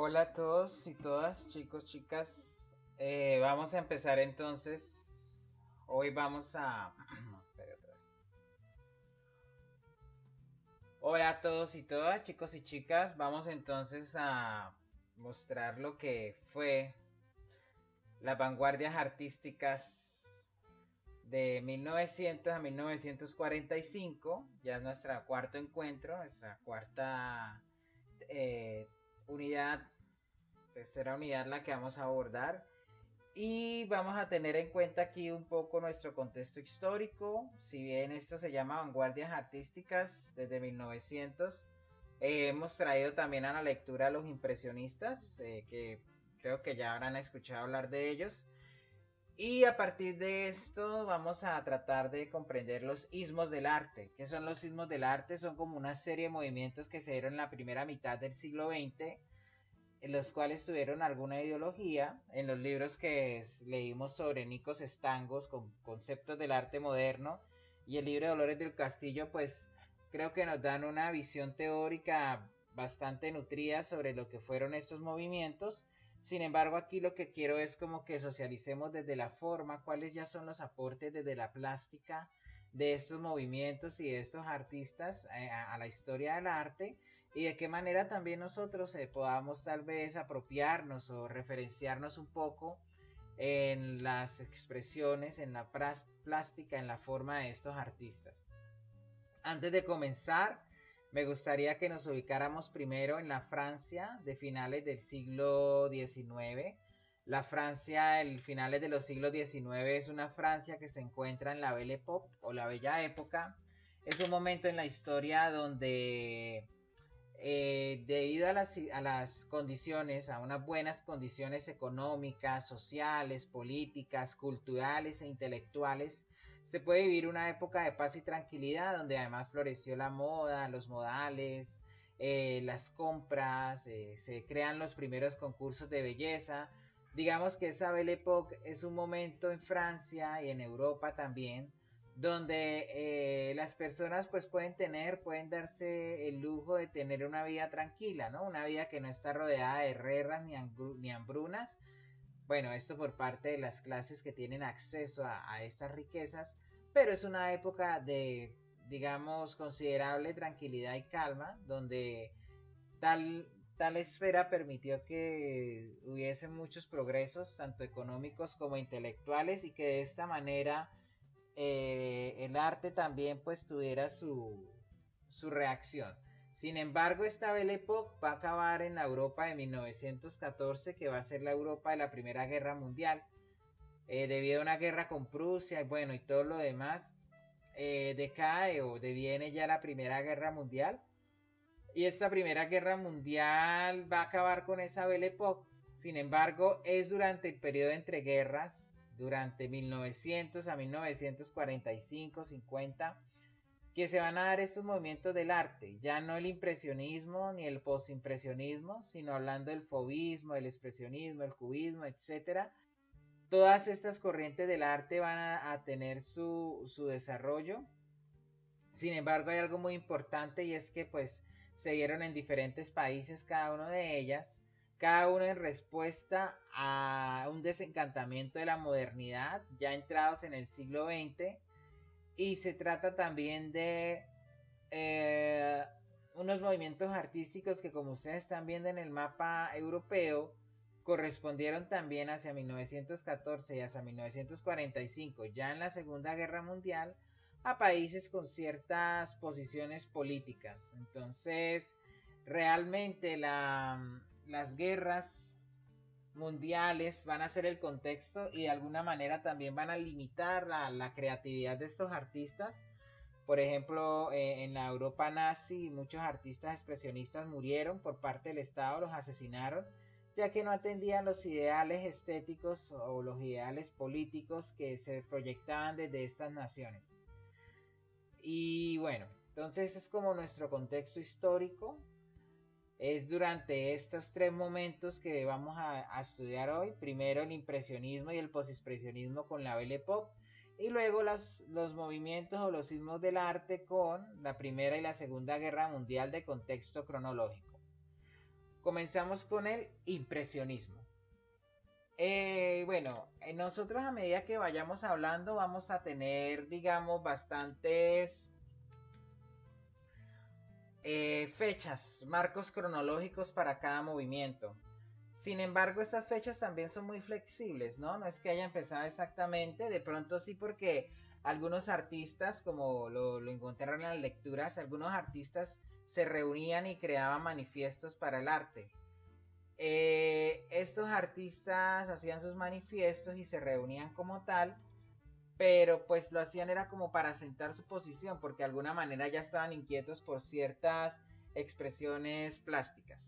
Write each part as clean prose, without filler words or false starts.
Hola a todos y todas, chicos, chicas. Vamos a empezar entonces. Hoy vamos a... no, espere otra vez. Hola a todos y todas, chicos y chicas. Vamos entonces a mostrar lo que fue las vanguardias artísticas de 1900 a 1945. Ya es nuestro cuarto encuentro, nuestra cuarta eh, unidad, tercera unidad la que vamos a abordar. Y vamos a tener en cuenta aquí un poco nuestro contexto histórico. Si bien esto se llama vanguardias artísticas desde 1900, hemos traído también a la lectura a los impresionistas, que creo que ya habrán escuchado hablar de ellos. Y a partir de esto vamos a tratar de comprender los ismos del arte. ¿Qué son los ismos del arte? Son como una serie de movimientos que se dieron en la primera mitad del siglo XX, en los cuales tuvieron alguna ideología. En los libros que leímos sobre Nikos Stangos con conceptos del arte moderno y el libro de Dolores del Castillo, pues creo que nos dan una visión teórica bastante nutrida sobre lo que fueron estos movimientos. Sin embargo, aquí lo que quiero es como que socialicemos desde la forma, cuáles ya son los aportes desde la plástica de estos movimientos y de estos artistas a la historia del arte, y de qué manera también nosotros podamos tal vez apropiarnos o referenciarnos un poco en las expresiones, en la plástica, en la forma de estos artistas. Antes de comenzar, me gustaría que nos ubicáramos primero en la Francia de finales del siglo XIX. La Francia de finales de los siglos XIX es una Francia que se encuentra en la Belle Époque o la Bella Época. Es un momento en la historia donde debido a las condiciones, a unas buenas condiciones económicas, sociales, políticas, culturales e intelectuales, se puede vivir una época de paz y tranquilidad donde además floreció la moda, los modales, las compras, se crean los primeros concursos de belleza. Digamos que esa Belle Époque es un momento en Francia y en Europa también donde las personas pues pueden darse el lujo de tener una vida tranquila, ¿no? Una vida que no está rodeada de guerras ni hambrunas. Bueno, esto por parte de las clases que tienen acceso a estas riquezas, pero es una época de, digamos, considerable tranquilidad y calma, donde tal esfera permitió que hubiese muchos progresos, tanto económicos como intelectuales, y que de esta manera el arte también pues tuviera su reacción. Sin embargo, esta Belle Époque va a acabar en la Europa de 1914, que va a ser la Europa de la Primera Guerra Mundial. Debido a una guerra con Prusia y bueno, y todo lo demás, decae o deviene ya la Primera Guerra Mundial. Y esta Primera Guerra Mundial va a acabar con esa Belle Époque. Sin embargo, es durante el periodo entre guerras, durante 1900 a 1945-50, que se van a dar estos movimientos del arte. Ya no el impresionismo ni el postimpresionismo, sino hablando del fauvismo, el expresionismo, el cubismo, etcétera. Todas estas corrientes del arte van a tener su desarrollo. Sin embargo, hay algo muy importante, y es que pues se dieron en diferentes países cada una de ellas, cada uno en respuesta a un desencantamiento de la modernidad ya entrados en el siglo XX. Y se trata también de eh, unos movimientos artísticos que, como ustedes están viendo en el mapa europeo, correspondieron también hacia 1914 y hacia 1945, ya en la Segunda Guerra Mundial, a países con ciertas posiciones políticas. Entonces, realmente las guerras mundiales van a ser el contexto, y de alguna manera también van a limitar la creatividad de estos artistas. Por ejemplo, en la Europa nazi muchos artistas expresionistas murieron por parte del Estado, los asesinaron, ya que no atendían los ideales estéticos o los ideales políticos que se proyectaban desde estas naciones. Y bueno, entonces es como nuestro contexto histórico. Es durante estos tres momentos que vamos a estudiar hoy. Primero el impresionismo y el posexpresionismo con la Belle Époque, y luego los movimientos o los sismos del arte con la Primera y la Segunda Guerra Mundial de contexto cronológico. Comenzamos con el impresionismo. Bueno, nosotros a medida que vayamos hablando vamos a tener, digamos, bastantes fechas, marcos cronológicos para cada movimiento. Sin embargo, estas fechas también son muy flexibles, ¿no? No es que haya empezado exactamente, de pronto sí porque algunos artistas, como lo encontraron en las lecturas, algunos artistas se reunían y creaban manifiestos para el arte. Estos artistas hacían sus manifiestos y se reunían como tal, pero pues lo hacían era como para sentar su posición, porque de alguna manera ya estaban inquietos por ciertas expresiones plásticas.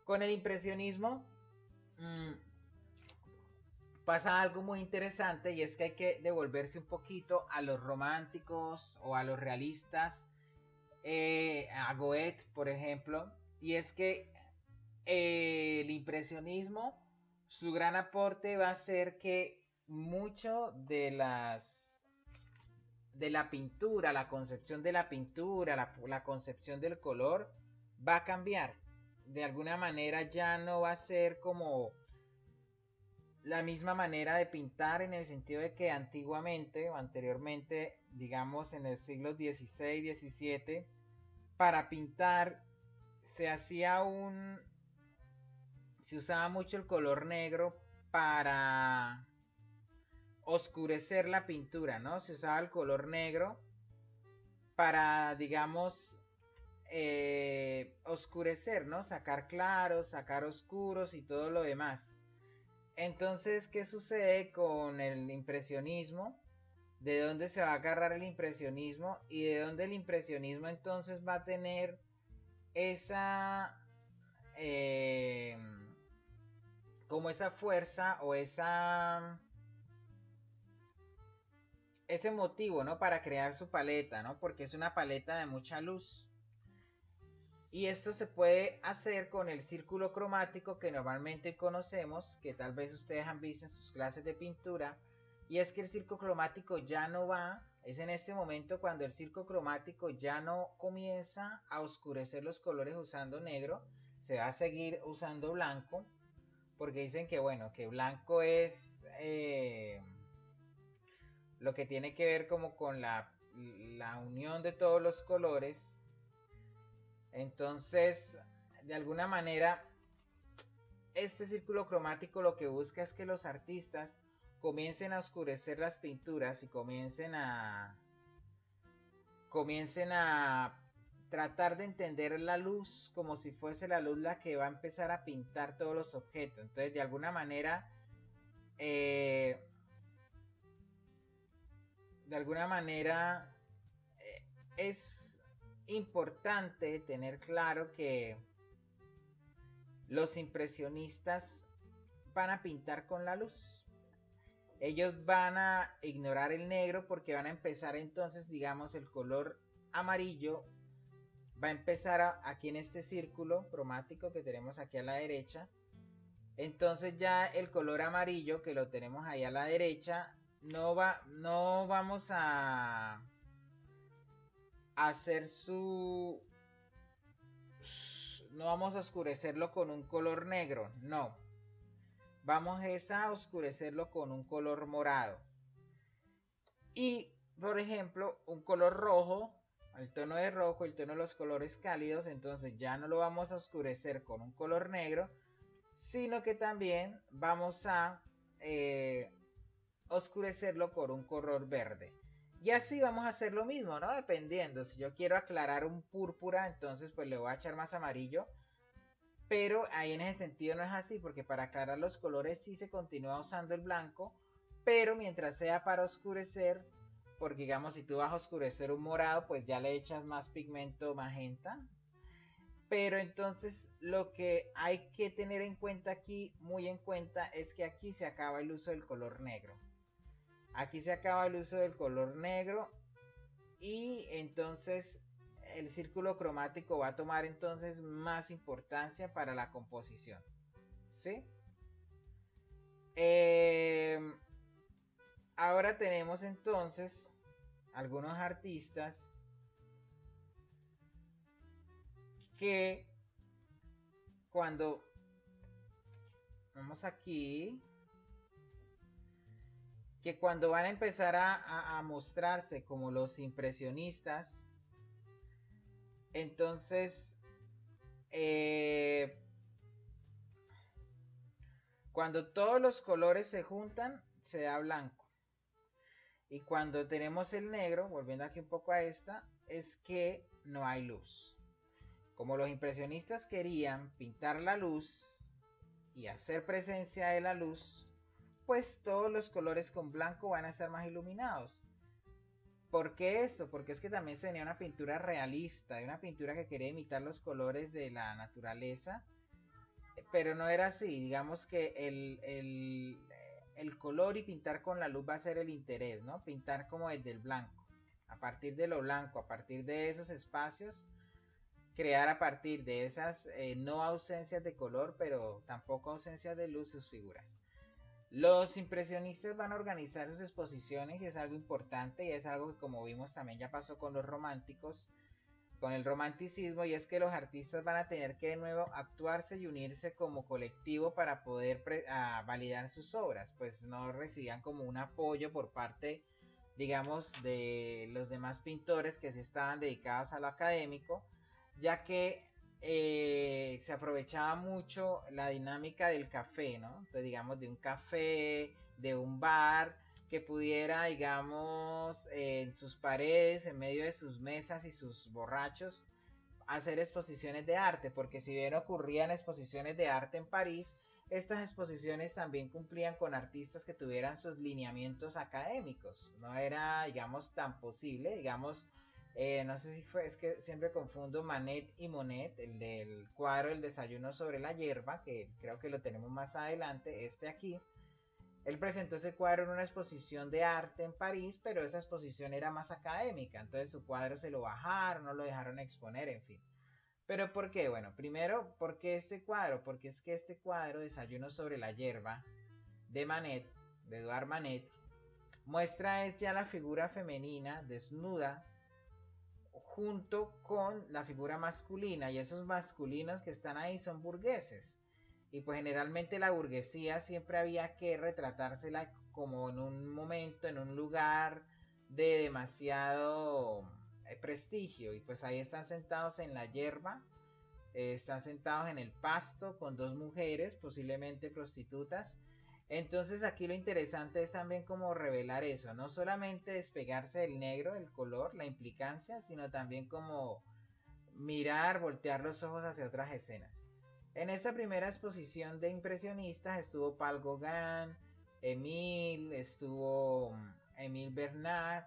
Con el impresionismo pasa algo muy interesante, y es que hay que devolverse un poquito a los románticos o a los realistas, a Goethe por ejemplo, y es que el impresionismo, su gran aporte va a ser que mucho de la pintura, la concepción de la pintura, la concepción del color va a cambiar. De alguna manera ya no va a ser como la misma manera de pintar, en el sentido de que antiguamente o anteriormente, digamos en el siglo XVI, XVII, para pintar se hacía se usaba mucho el color negro para oscurecer la pintura, ¿no? Se usaba el color negro para, digamos, oscurecer, ¿no? Sacar claros, sacar oscuros y todo lo demás. Entonces, ¿qué sucede con el impresionismo? ¿De dónde se va a agarrar el impresionismo? Y de dónde el impresionismo entonces va a tener esa... Eh, como esa fuerza o ese motivo, ¿no? Para crear su paleta, ¿no? Porque es una paleta de mucha luz. Y esto se puede hacer con el círculo cromático que normalmente conocemos, que tal vez ustedes han visto en sus clases de pintura. Y es que el círculo cromático ya no va, es en este momento cuando el círculo cromático ya no comienza a oscurecer los colores usando negro, se va a seguir usando blanco, porque dicen que bueno, que blanco es lo que tiene que ver como con la unión de todos los colores. Entonces, de alguna manera, este círculo cromático lo que busca es que los artistas comiencen a oscurecer las pinturas y comiencen a tratar de entender la luz como si fuese la luz la que va a empezar a pintar todos los objetos. Entonces, de alguna manera, eh, de alguna manera es importante tener claro que los impresionistas van a pintar con la luz. Ellos van a ignorar el negro porque van a empezar entonces, digamos, el color amarillo va a empezar aquí en este círculo cromático que tenemos aquí a la derecha. Entonces ya el color amarillo que lo tenemos ahí a la derecha no vamos a hacer no vamos a oscurecerlo con un color negro, no, vamos a oscurecerlo con un color morado. Y por ejemplo un color rojo, el tono de rojo, el tono de los colores cálidos, entonces ya no lo vamos a oscurecer con un color negro, sino que también vamos a oscurecerlo con un color verde. Y así vamos a hacer lo mismo, ¿no? Dependiendo, si yo quiero aclarar un púrpura, entonces pues le voy a echar más amarillo. Pero ahí en ese sentido no es así, porque para aclarar los colores sí se continúa usando el blanco, pero mientras sea para oscurecer, porque digamos si tú vas a oscurecer un morado, pues ya le echas más pigmento magenta. Pero entonces lo que hay que tener en cuenta aquí, muy en cuenta, es que aquí se acaba el uso del color negro. Aquí se acaba el uso del color negro y entonces el círculo cromático va a tomar entonces más importancia para la composición. ¿Sí? Ahora tenemos entonces algunos artistas que cuando vamos aquí, que cuando van a empezar a mostrarse como los impresionistas, entonces cuando todos los colores se juntan, se da blanco. Y cuando tenemos el negro, volviendo aquí un poco a esta, es que no hay luz. Como los impresionistas querían pintar la luz y hacer presencia de la luz, pues todos los colores con blanco van a estar más iluminados. ¿Por qué esto? Porque es que también se venía una pintura realista, una pintura que quería imitar los colores de la naturaleza, pero no era así. Digamos que el color y pintar con la luz va a ser el interés, ¿no? Pintar como desde el blanco, a partir de lo blanco, a partir de esos espacios, crear a partir de esas no ausencias de color, pero tampoco ausencias de luz sus figuras. Los impresionistas van a organizar sus exposiciones y es algo importante y es algo que, como vimos, también ya pasó con los románticos, con el romanticismo, y es que los artistas van a tener que de nuevo actuarse y unirse como colectivo para poder validar sus obras, pues no recibían como un apoyo por parte, digamos, de los demás pintores que sí estaban dedicados a lo académico, ya que se aprovechaba mucho la dinámica del café, ¿no? Entonces, digamos, de un café, de un bar, que pudiera, digamos, en sus paredes, en medio de sus mesas y sus borrachos, hacer exposiciones de arte, porque si bien ocurrían exposiciones de arte en París, estas exposiciones también cumplían con artistas que tuvieran sus lineamientos académicos. No era, digamos, tan posible, digamos, no sé si fue, es que siempre confundo Manet y Monet, el del cuadro El desayuno sobre la hierba, que creo que lo tenemos más adelante, este aquí. Él presentó ese cuadro en una exposición de arte en París, pero esa exposición era más académica, entonces su cuadro se lo bajaron, no lo dejaron exponer, en fin. ¿Pero por qué? Bueno, primero, ¿por qué este cuadro? Porque es que este cuadro, Desayuno sobre la hierba, de Manet, de Edouard Manet, muestra es ya la figura femenina desnuda junto con la figura masculina, y esos masculinos que están ahí son burgueses. Y pues generalmente la burguesía siempre había que retratársela como en un momento, en un lugar de demasiado prestigio. Y pues ahí están sentados en la hierba, están sentados en el pasto con dos mujeres, posiblemente prostitutas. Entonces aquí lo interesante es también como revelar eso, no solamente despegarse del negro, el color, la implicancia, sino también como mirar, voltear los ojos hacia otras escenas. En esa primera exposición de impresionistas estuvo Paul Gauguin, estuvo Emile Bernard,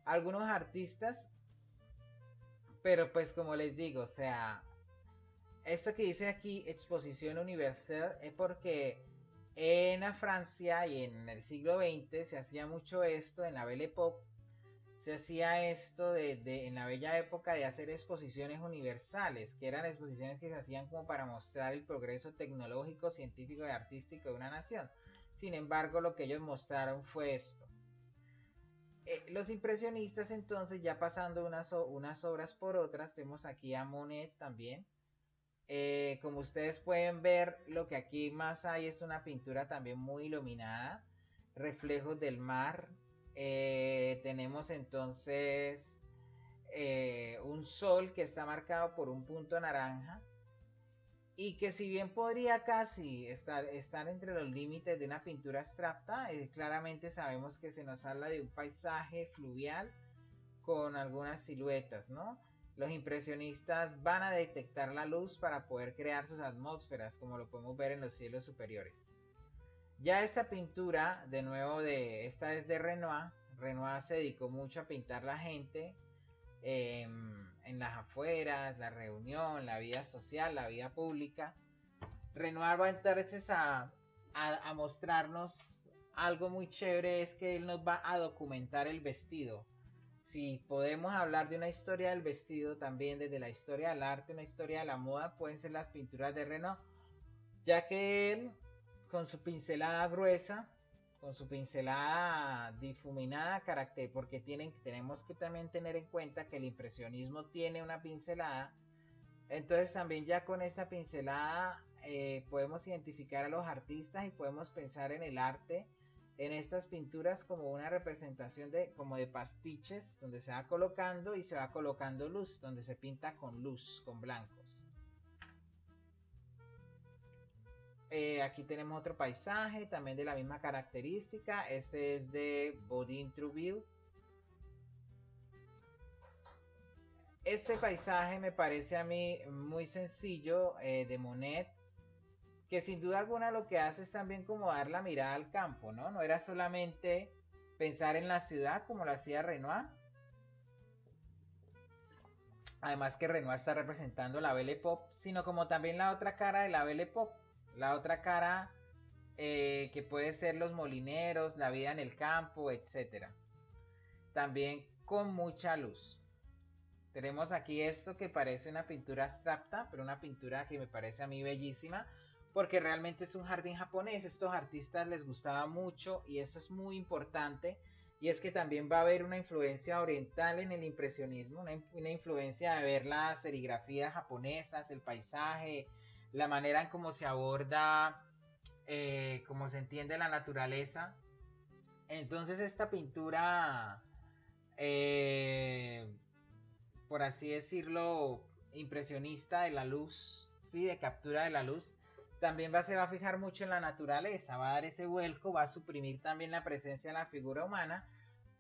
algunos artistas, pero pues como les digo, o sea, esto que dice aquí, exposición universal, es porque en la Francia y en el siglo XX se hacía mucho esto, en la Belle Époque, se hacía esto en la bella época de hacer exposiciones universales, que eran exposiciones que se hacían como para mostrar el progreso tecnológico, científico y artístico de una nación. Sin embargo, lo que ellos mostraron fue esto. Los impresionistas entonces, ya pasando unas obras por otras, tenemos aquí a Monet también. Como ustedes pueden ver, lo que aquí más hay es una pintura también muy iluminada, reflejos del mar. Tenemos entonces un sol que está marcado por un punto naranja y que si bien podría casi estar entre los límites de una pintura abstracta, claramente sabemos que se nos habla de un paisaje fluvial con algunas siluetas, ¿no? Los impresionistas van a detectar la luz para poder crear sus atmósferas, como lo podemos ver en los cielos superiores. Ya esta pintura, de nuevo, esta es de Renoir. Renoir se dedicó mucho a pintar la gente en las afueras, la reunión, la vida social, la vida pública. Renoir va entonces a mostrarnos algo muy chévere, es que él nos va a documentar el vestido. Si podemos hablar de una historia del vestido, también desde la historia del arte, una historia de la moda, pueden ser las pinturas de Renoir, ya que él, con su pincelada gruesa, con su pincelada difuminada, porque tenemos que también tener en cuenta que el impresionismo tiene una pincelada, entonces también ya con esa pincelada podemos identificar a los artistas y podemos pensar en el arte, en estas pinturas como una representación como de pastiches, donde se va colocando y se va colocando luz, donde se pinta con luz, con blancos. Aquí tenemos otro paisaje, también de la misma característica. Este es de Bodin Trouville. Este paisaje me parece a mí muy sencillo, de Monet, que sin duda alguna lo que hace es también como dar la mirada al campo, ¿no? No era solamente pensar en la ciudad como lo hacía Renoir. Además que Renoir está representando la Belle Époque, sino como también la otra cara de la Belle Époque, la otra cara que puede ser los molineros, la vida en el campo, etc. También con mucha luz. Tenemos aquí esto que parece una pintura abstracta, pero una pintura que me parece a mí bellísima, porque realmente es un jardín japonés. Estos artistas les gustaba mucho y eso es muy importante. Y es que también va a haber una influencia oriental en el impresionismo, una influencia de ver las serigrafías japonesas, el paisaje, la manera en cómo se aborda, cómo se entiende la naturaleza. Entonces esta pintura, por así decirlo, impresionista de la luz, ¿sí? De captura de la luz, también se va a fijar mucho en la naturaleza, va a dar ese vuelco, va a suprimir también la presencia de la figura humana,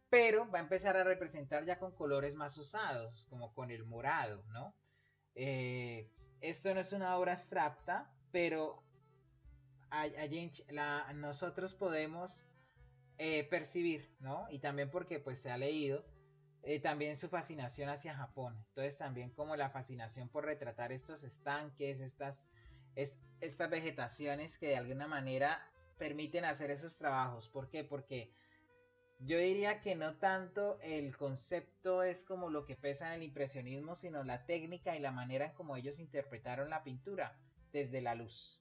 pero va a empezar a representar ya con colores más usados, como con el morado, ¿no? Esto no es una obra abstracta, pero nosotros podemos percibir, ¿no? Y también porque pues se ha leído, también su fascinación hacia Japón. Entonces también como la fascinación por retratar estos estanques, estas vegetaciones que de alguna manera permiten hacer esos trabajos. ¿Por qué? Porque yo diría que no tanto el concepto es como lo que pesa en el impresionismo, sino la técnica y la manera en como ellos interpretaron la pintura desde la luz.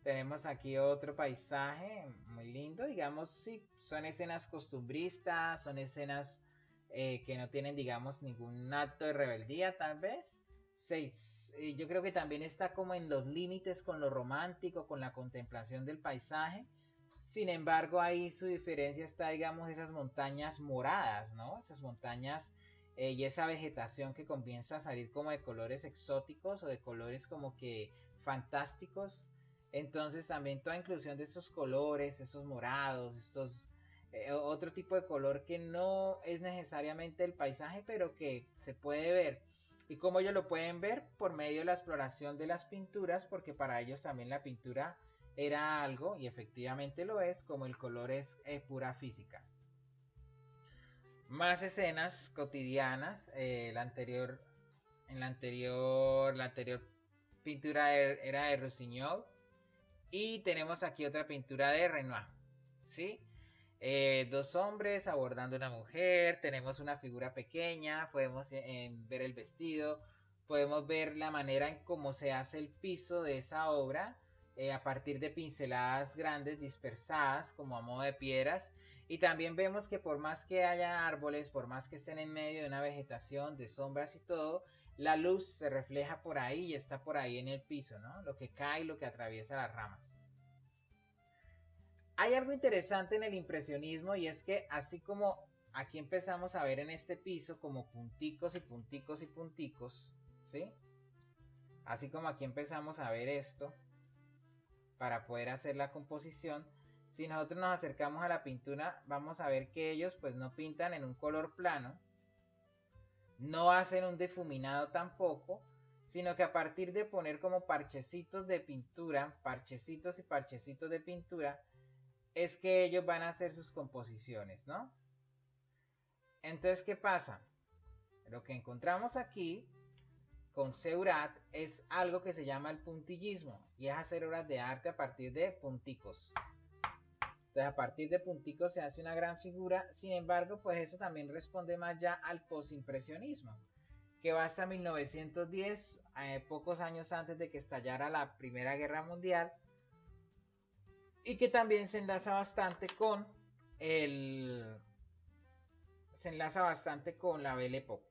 Tenemos aquí otro paisaje muy lindo, digamos, sí, son escenas costumbristas, son escenas que no tienen, digamos, ningún acto de rebeldía, tal vez. Sí, yo creo que también está como en los límites con lo romántico, con la contemplación del paisaje. Sin embargo, ahí su diferencia está, digamos, esas montañas moradas, ¿no? Esas montañas y esa vegetación que comienza a salir como de colores exóticos o de colores como que fantásticos. Entonces también toda inclusión de estos colores, estos morados, otro tipo de color que no es necesariamente el paisaje, pero que se puede ver. Y como ellos lo pueden ver por medio de la exploración de las pinturas, porque para ellos también la pintura era algo, y efectivamente lo es, como el color es pura física. Más escenas cotidianas, la anterior pintura era de Rossignol. Y tenemos aquí otra pintura de Renoir, ¿sí? Dos hombres abordando una mujer, tenemos una figura pequeña, podemos ver el vestido, podemos ver la manera en cómo se hace el piso de esa obra, a partir de pinceladas grandes dispersadas como a modo de piedras. Y también vemos que por más que haya árboles, por más que estén en medio de una vegetación de sombras y todo, la luz se refleja por ahí y está por ahí en el piso, ¿no? Lo que cae y lo que atraviesa las ramas. Hay algo interesante en el impresionismo y es que así como aquí empezamos a ver en este piso como punticos y punticos y punticos, ¿sí? Así como aquí empezamos a ver esto para poder hacer la composición, si nosotros nos acercamos a la pintura vamos a ver que ellos pues no pintan en un color plano, no hacen un difuminado tampoco, sino que a partir de poner como parchecitos de pintura, parchecitos y parchecitos de pintura, es que ellos van a hacer sus composiciones, ¿no? Entonces, ¿qué pasa? Lo que encontramos aquí con Seurat es algo que se llama el puntillismo y es hacer obras de arte a partir de punticos. Entonces, a partir de punticos se hace una gran figura. Sin embargo, pues eso también responde más ya al postimpresionismo, que va hasta 1910, pocos años antes de que estallara la Primera Guerra Mundial, y que también se enlaza bastante con la Belle Époque.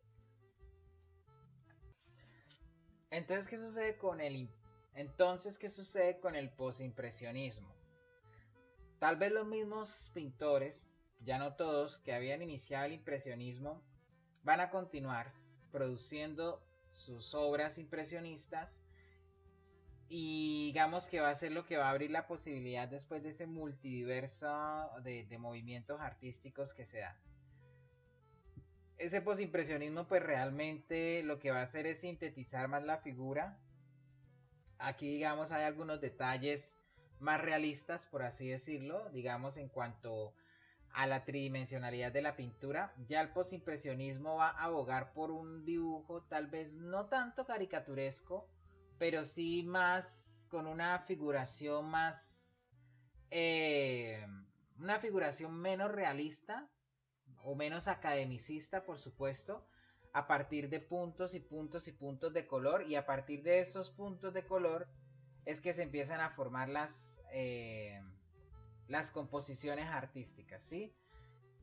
Entonces, ¿qué sucede con Entonces, ¿qué sucede con el posimpresionismo? Tal vez los mismos pintores, ya no todos, que habían iniciado el impresionismo, van a continuar produciendo sus obras impresionistas, y digamos que va a ser lo que va a abrir la posibilidad después de ese multiverso de movimientos artísticos que se dan. Ese posimpresionismo pues realmente lo que va a hacer es sintetizar más la figura. Aquí digamos hay algunos detalles más realistas, por así decirlo, digamos en cuanto a la tridimensionalidad de la pintura. Ya el posimpresionismo va a abogar por un dibujo tal vez no tanto caricaturesco, pero sí más con una figuración más, una figuración menos realista o menos academicista, por supuesto, a partir de puntos y puntos y puntos de color, y a partir de estos puntos de color es que se empiezan a formar las composiciones artísticas, ¿sí?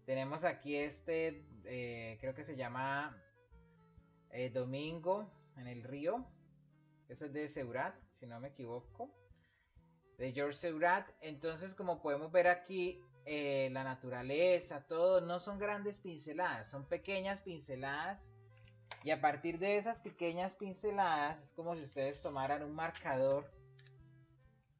Tenemos aquí creo que se llama Domingo en el río. Eso es de Seurat, si no me equivoco. De George Seurat. Entonces, como podemos ver aquí, la naturaleza, todo, no son grandes pinceladas, son pequeñas pinceladas. Y a partir de esas pequeñas pinceladas, es como si ustedes tomaran un marcador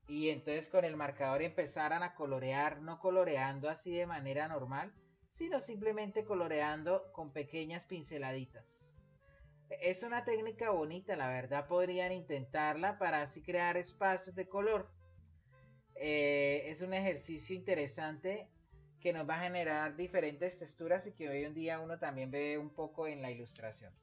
y entonces con el marcador empezaran a colorear, no coloreando así de manera normal, sino simplemente coloreando con pequeñas pinceladitas. Es una técnica bonita, la verdad podrían intentarla para así crear espacios de color. Es un ejercicio interesante que nos va a generar diferentes texturas y que hoy en día uno también ve un poco en la ilustración.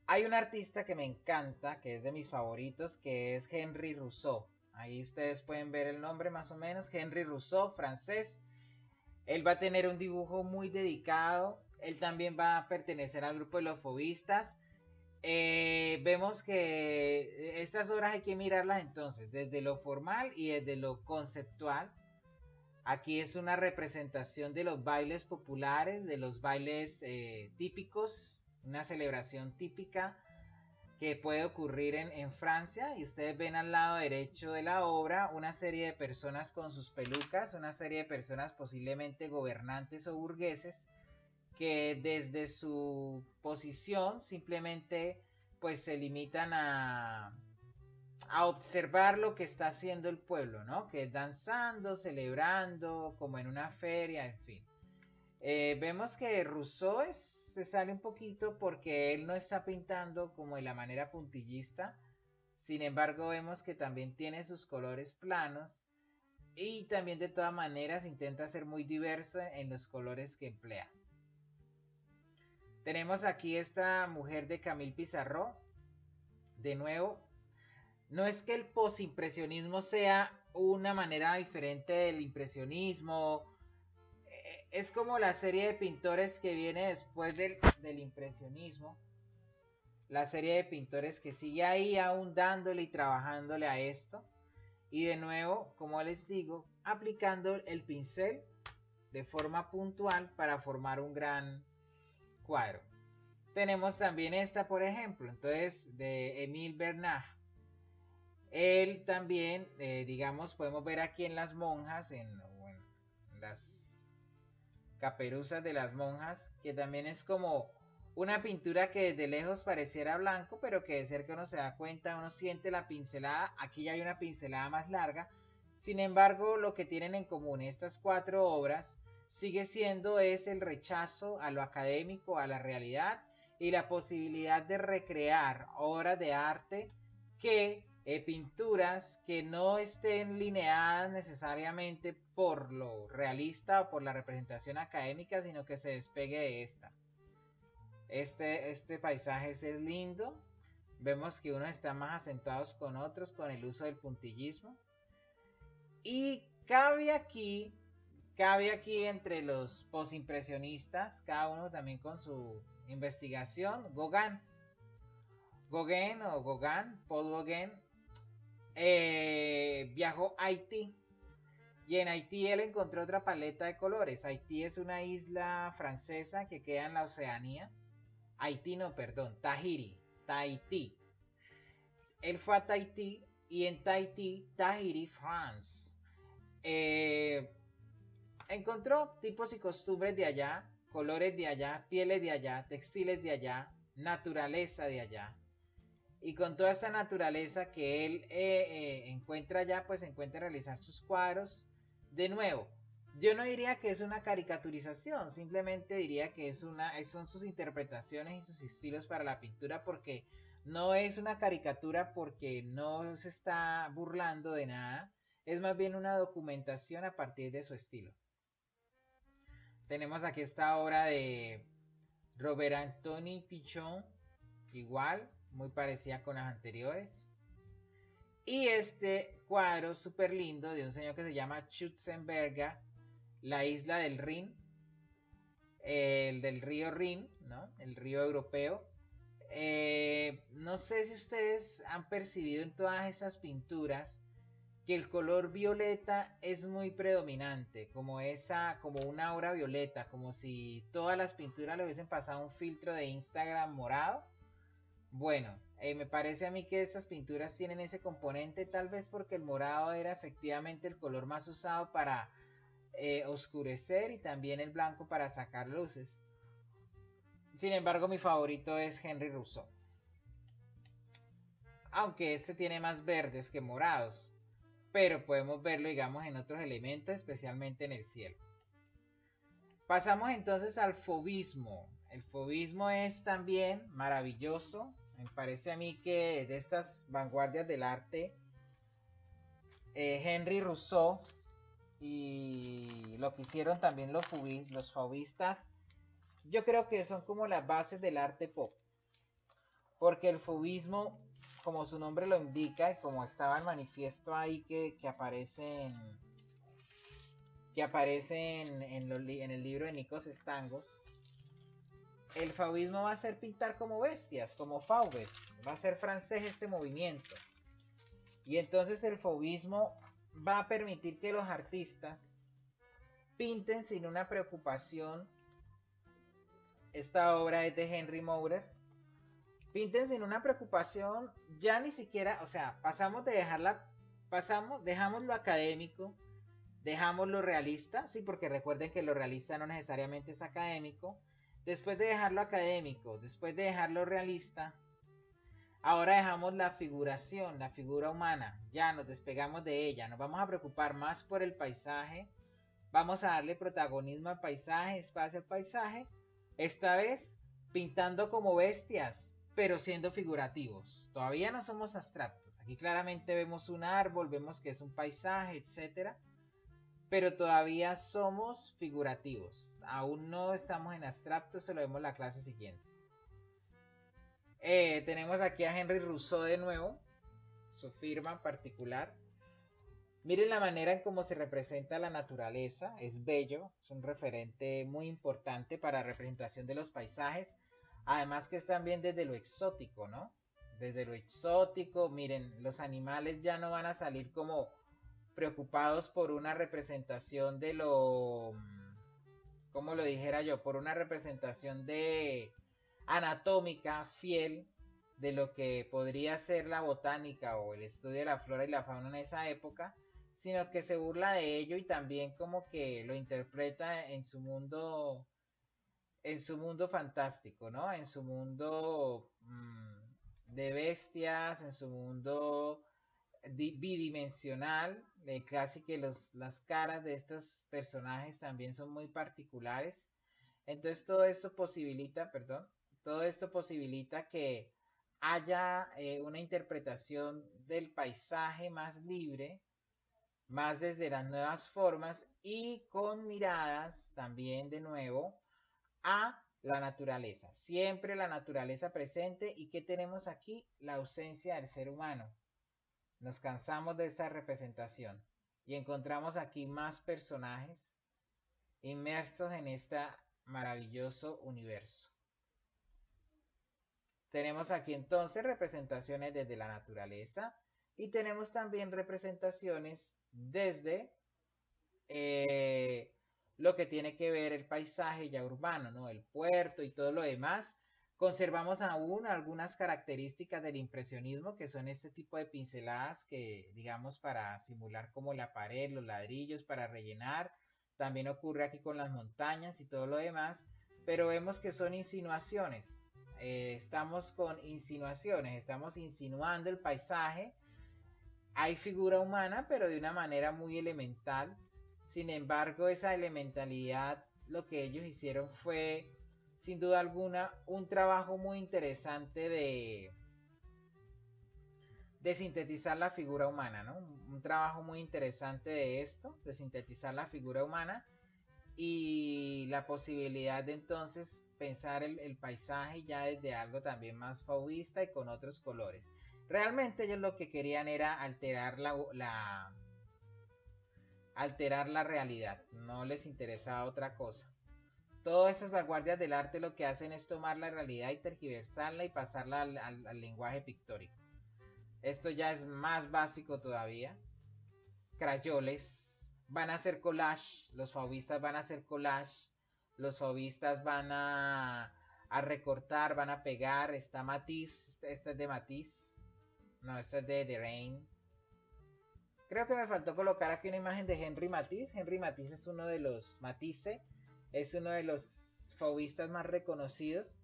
Hay un artista que me encanta, que es de mis favoritos, que es Henri Rousseau. Ahí ustedes pueden ver el nombre más o menos, Henri Rousseau, francés. Él va a tener un dibujo muy dedicado. Él también va a pertenecer al grupo de los fauvistas. Vemos que estas obras hay que mirarlas entonces desde lo formal y desde lo conceptual. Aquí es una representación de los bailes populares, de los bailes típicos, una celebración típica que puede ocurrir en Francia, y ustedes ven al lado derecho de la obra una serie de personas con sus pelucas, una serie de personas posiblemente gobernantes o burgueses, que desde su posición simplemente pues se limitan a observar lo que está haciendo el pueblo, ¿no? Que es danzando, celebrando, como en una feria, en fin. Vemos que Rousseau se sale un poquito porque él no está pintando como de la manera puntillista. Sin embargo, vemos que también tiene sus colores planos y también de todas maneras intenta ser muy diverso en los colores que emplea. Tenemos aquí esta mujer de Camille Pissarro. De nuevo, no es que el posimpresionismo sea una manera diferente del impresionismo. Es como la serie de pintores que viene después del impresionismo. La serie de pintores que sigue ahí aún dándole y trabajándole a esto. Y de nuevo, como les digo, aplicando el pincel de forma puntual para formar un gran cuadro. Tenemos también esta, por ejemplo, entonces de Émile Bernard. Él también, digamos, podemos ver aquí en las monjas, en las caperuzas de las monjas, que también es como una pintura que desde lejos pareciera blanco, pero que de cerca uno se da cuenta, uno siente la pincelada. Aquí ya hay una pincelada más larga. Sin embargo, lo que tienen en común estas cuatro obras sigue siendo es el rechazo a lo académico, a la realidad, y la posibilidad de recrear obras de arte que pinturas que no estén lineadas necesariamente por lo realista o por la representación académica, sino que se despegue de esta. Este paisaje es lindo. Vemos que unos están más acentuados con otros con el uso del puntillismo. Y cabe aquí entre los posimpresionistas, cada uno también con su investigación, Gauguin, Paul Gauguin, viajó a Haití, y en Haití él encontró otra paleta de colores. Haití es una isla francesa que queda en la Oceanía. Tahití. él fue a Tahití y en Tahití, France, eh, encontró tipos y costumbres de allá, colores de allá, pieles de allá, textiles de allá, naturaleza de allá. Y con toda esta naturaleza que él encuentra allá, pues encuentra realizar sus cuadros. De nuevo, yo no diría que es una caricaturización, simplemente diría que son sus interpretaciones y sus estilos para la pintura, porque no es una caricatura, porque no se está burlando de nada, es más bien una documentación a partir de su estilo. Tenemos aquí esta obra de Robert Anthony Pichon, igual, muy parecida con las anteriores. Y este cuadro súper lindo de un señor que se llama Schutzenberger, La isla del Rin, el del río Rin, ¿no? El río europeo. No sé si ustedes han percibido en todas esas pinturas que el color violeta es muy predominante, como una aura violeta, como si todas las pinturas le hubiesen pasado un filtro de Instagram morado. Bueno, me parece a mí que estas pinturas tienen ese componente, tal vez porque el morado era efectivamente el color más usado para oscurecer y también el blanco para sacar luces. Sin embargo, mi favorito es Henri Rousseau, aunque este tiene más verdes que morados, pero podemos verlo, digamos, en otros elementos, especialmente en el cielo. Pasamos entonces al fauvismo. El fauvismo es también maravilloso. Me parece a mí que de estas vanguardias del arte, Henri Rousseau y lo que hicieron también los fauvistas, yo creo que son como las bases del arte pop. Porque el fauvismo, como su nombre lo indica, y como estaba en manifiesto ahí que aparece en el libro de Nikos Stangos, el fauvismo va a ser pintar como bestias, como fauves, va a ser francés este movimiento. Y entonces el fauvismo va a permitir que los artistas pinten sin una preocupación. Esta obra es de Henry Maurer. Pinten sin una preocupación, ya ni siquiera, o sea, dejamos lo académico, dejamos lo realista, sí, porque recuerden que lo realista no necesariamente es académico. Después de dejar lo académico, después de dejar lo realista, ahora dejamos la figuración, la figura humana, ya nos despegamos de ella, nos vamos a preocupar más por el paisaje, vamos a darle protagonismo al paisaje, espacio al paisaje, esta vez pintando como bestias, pero siendo figurativos. Todavía no somos abstractos, aquí claramente vemos un árbol, vemos que es un paisaje, etcétera, pero todavía somos figurativos. Aún no estamos en abstracto, se lo vemos en la clase siguiente. Tenemos aquí a Henri Rousseau de nuevo, su firma particular. Miren la manera en cómo se representa la naturaleza, es bello, es un referente muy importante para la representación de los paisajes. Además que es también desde lo exótico, ¿no? Desde lo exótico, miren, los animales ya no van a salir como preocupados por una representación de lo, como lo dijera yo, por una representación de anatómica fiel de lo que podría ser la botánica o el estudio de la flora y la fauna en esa época, sino que se burla de ello y también como que lo interpreta en su mundo fantástico, ¿no? En su mundo de bestias, en su mundo bidimensional, casi que las caras de estos personajes también son muy particulares. Entonces todo esto posibilita que haya una interpretación del paisaje más libre, más desde las nuevas formas y con miradas también de nuevo a la naturaleza. Siempre la naturaleza presente. ¿Y qué tenemos aquí? La ausencia del ser humano. Nos cansamos de esta representación y encontramos aquí más personajes inmersos en este maravilloso universo. Tenemos aquí entonces representaciones desde la naturaleza y tenemos también representaciones desde lo que tiene que ver el paisaje ya urbano, ¿no? El puerto y todo lo demás, Conservamos aún algunas características del impresionismo, que son este tipo de pinceladas que, digamos, para simular como la pared, los ladrillos, para rellenar. También ocurre aquí con las montañas y todo lo demás, pero vemos que son insinuaciones. Estamos con insinuaciones, estamos insinuando el paisaje. Hay figura humana, pero de una manera muy elemental. Sin embargo, esa elementalidad, lo que ellos hicieron fue, sin duda alguna, un trabajo muy interesante de sintetizar la figura humana, ¿no? Un trabajo muy interesante de esto, de sintetizar la figura humana y la posibilidad de entonces pensar el paisaje ya desde algo también más fauvista y con otros colores. Realmente ellos lo que querían era alterar la realidad, no les interesaba otra cosa. Todas esas vanguardias del arte lo que hacen es tomar la realidad y tergiversarla y pasarla al lenguaje pictórico. Esto ya es más básico todavía. Crayoles van a hacer collage, los fauvistas van a hacer collage, los fauvistas van a recortar, van a pegar. Está Matisse, este es de Matisse, no, este es de Derain. Creo que me faltó colocar aquí una imagen de Henri Matisse. Henri Matisse es uno de los Matisse, es uno de los fauvistas más reconocidos.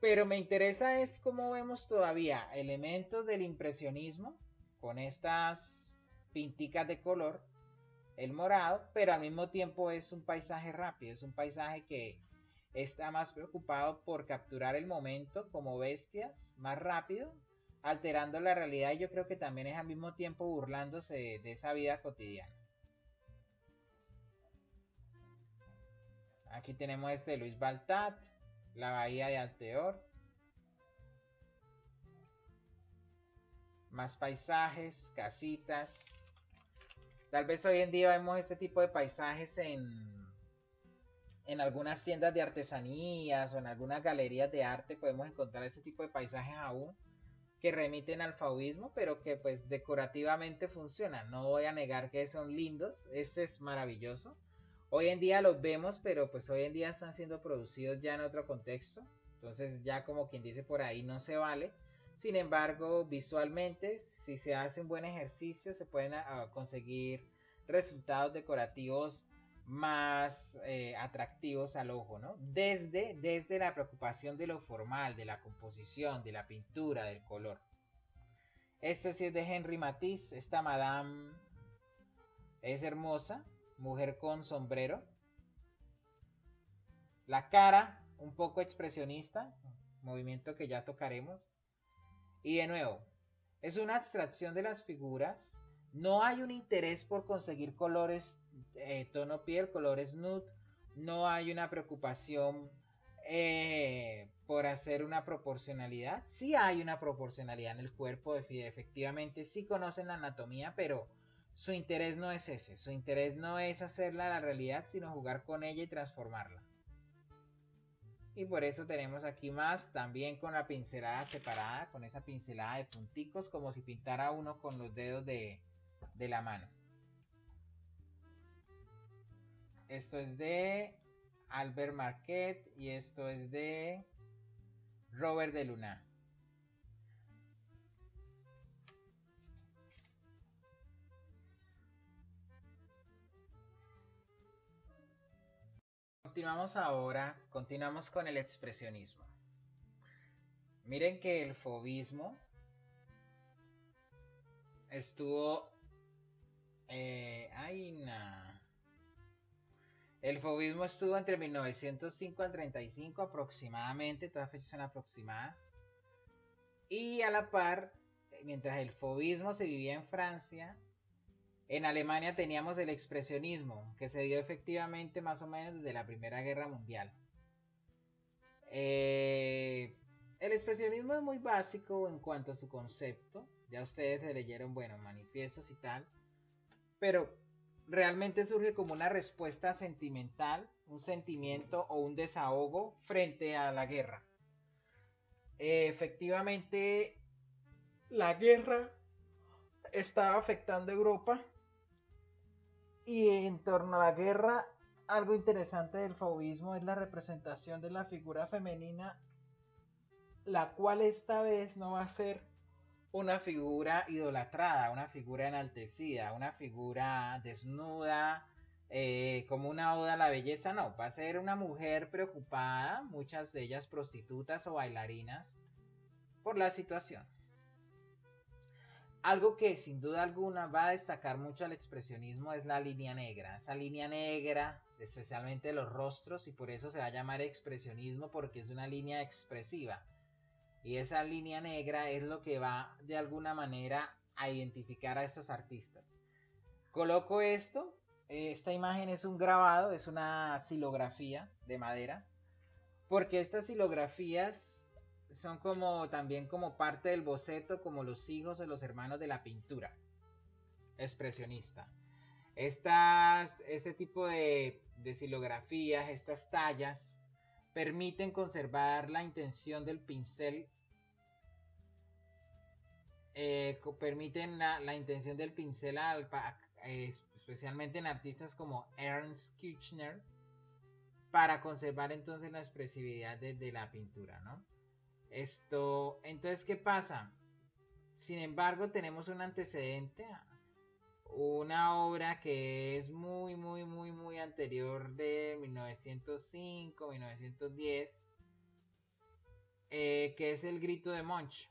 Pero me interesa es cómo vemos todavía elementos del impresionismo con estas pinticas de color, el morado, pero al mismo tiempo es un paisaje rápido, es un paisaje que está más preocupado por capturar el momento como bestias, más rápido, alterando la realidad, y yo creo que también es al mismo tiempo burlándose de esa vida cotidiana. Aquí tenemos este de Luis Baltat, la bahía de Alteor. Más paisajes, casitas. Tal vez hoy en día vemos este tipo de paisajes en algunas tiendas de artesanías o en algunas galerías de arte. Podemos encontrar este tipo de paisajes aún que remiten al fauvismo, pero que pues decorativamente funcionan. No voy a negar que son lindos. Este es maravilloso. Hoy en día los vemos, pero pues hoy en día están siendo producidos ya en otro contexto. Entonces ya como quien dice por ahí no se vale. Sin embargo, visualmente, si se hace un buen ejercicio, se pueden conseguir resultados decorativos más atractivos al ojo, ¿no? Desde la preocupación de lo formal, de la composición, de la pintura, del color. Este sí es de Henri Matisse. Esta madame es hermosa, mujer con sombrero. La cara un poco expresionista, movimiento que ya tocaremos. Y de nuevo, es una abstracción de las figuras. No hay un interés por conseguir colores tono piel, colores nude. No hay una preocupación por hacer una proporcionalidad. Sí hay una proporcionalidad en el cuerpo, efectivamente sí conocen la anatomía, pero su interés no es ese. Su interés no es hacerla la realidad, sino jugar con ella y transformarla. Y por eso tenemos aquí más también con la pincelada separada, con esa pincelada de punticos, como si pintara uno con los dedos de la mano. Esto es de Albert Marquet y esto es de Robert Delaunay. Continuamos con el expresionismo. Miren que el fauvismo estuvo... El fauvismo estuvo entre 1905 al 35 aproximadamente, todas las fechas son aproximadas. Y a la par, mientras el fauvismo se vivía en Francia, en Alemania teníamos el expresionismo, que se dio efectivamente más o menos desde la Primera Guerra Mundial. El expresionismo es muy básico en cuanto a su concepto. Ya ustedes le leyeron, bueno, manifiestos y tal. Pero realmente surge como una respuesta sentimental, un sentimiento o un desahogo frente a la guerra. Efectivamente, la guerra estaba afectando a Europa y en torno a la guerra algo interesante del fauvismo es la representación de la figura femenina, la cual esta vez no va a ser una figura idolatrada, una figura enaltecida, una figura desnuda, como una oda a la belleza, no, va a ser una mujer preocupada, muchas de ellas prostitutas o bailarinas, por la situación. Algo que sin duda alguna va a destacar mucho al expresionismo es la línea negra. Esa línea negra, especialmente los rostros, y por eso se va a llamar expresionismo, porque es una línea expresiva. Y esa línea negra es lo que va de alguna manera a identificar a estos artistas. Coloco esto, esta imagen es un grabado, es una silografía de madera, porque estas silografías son como también como parte del boceto, como los hijos o los hermanos de la pintura expresionista. Este tipo de silografías, estas tallas, permiten conservar la intención del pincel, permiten la intención del pincel, especialmente en artistas como Ernst Kirchner, para conservar entonces la expresividad de la pintura, ¿no? Entonces, ¿qué pasa? Sin embargo, tenemos un antecedente, una obra que es muy anterior, de 1905, 1910, que es el grito de Munch.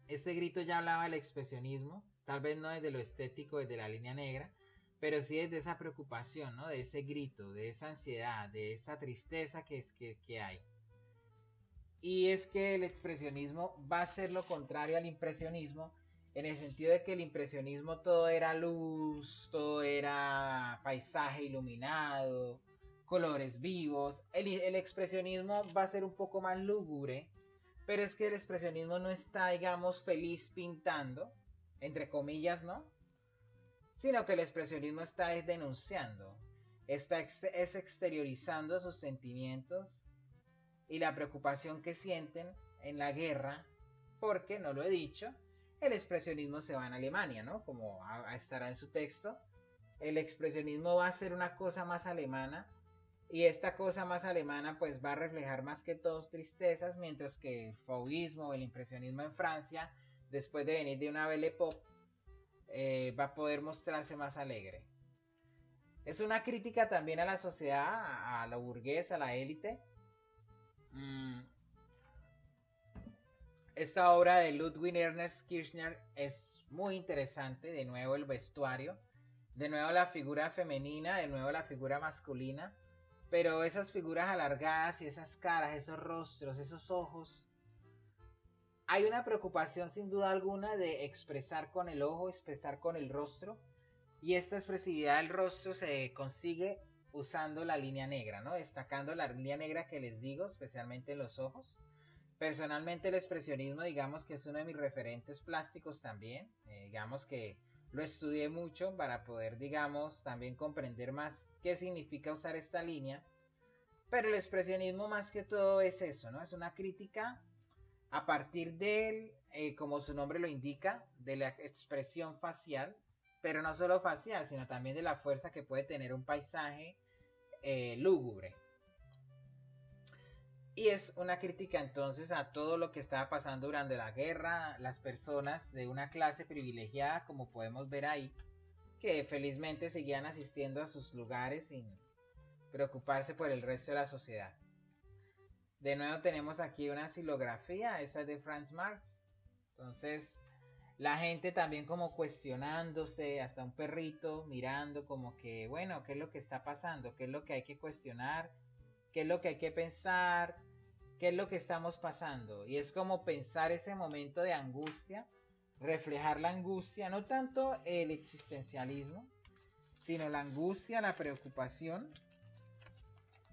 Este grito ya hablaba del expresionismo, tal vez no desde lo estético, desde la línea negra, pero sí desde esa preocupación, ¿no? De ese grito, de esa ansiedad, de esa tristeza que hay. Y es que el expresionismo va a ser lo contrario al impresionismo, en el sentido de que el impresionismo todo era luz, todo era paisaje iluminado, colores vivos. El expresionismo va a ser un poco más lúgubre, pero es que el expresionismo no está, digamos, feliz pintando, entre comillas, ¿no? Sino que el expresionismo está denunciando, es exteriorizando sus sentimientos y la preocupación que sienten en la guerra, porque, no lo he dicho, el expresionismo se va en Alemania, ¿no? Como estará en su texto, el expresionismo va a ser una cosa más alemana, y esta cosa más alemana pues va a reflejar más que todo tristezas, mientras que el fauvismo o el impresionismo en Francia, después de venir de una Belle Époque, va a poder mostrarse más alegre. Es una crítica también a la sociedad, a la burguesa, a la élite. Esta obra de Ludwig Ernst Kirchner es muy interesante. De nuevo el vestuario, de nuevo la figura femenina, de nuevo la figura masculina, pero esas figuras alargadas y esas caras, esos rostros, esos ojos. Hay una preocupación sin duda alguna de expresar con el ojo, expresar con el rostro, y esta expresividad del rostro se consigue usando la línea negra, ¿no? Destacando la línea negra que les digo, especialmente en los ojos. Personalmente el expresionismo, digamos que es uno de mis referentes plásticos también, digamos que lo estudié mucho para poder, digamos, también comprender más qué significa usar esta línea, pero el expresionismo más que todo es eso, ¿no? Es una crítica a partir de, como su nombre lo indica, de la expresión facial, pero no solo facial, sino también de la fuerza que puede tener un paisaje lúgubre. Y es una crítica entonces a todo lo que estaba pasando durante la guerra, las personas de una clase privilegiada, como podemos ver ahí, que felizmente seguían asistiendo a sus lugares sin preocuparse por el resto de la sociedad. De nuevo tenemos aquí una silografía, esa es de Franz Marx. Entonces la gente también como cuestionándose, hasta un perrito mirando como que, bueno, ¿qué es lo que está pasando? ¿Qué es lo que hay que cuestionar? ¿Qué es lo que hay que pensar? ¿Qué es lo que estamos pasando? Y es como pensar ese momento de angustia, reflejar la angustia, no tanto el existencialismo, sino la angustia, la preocupación.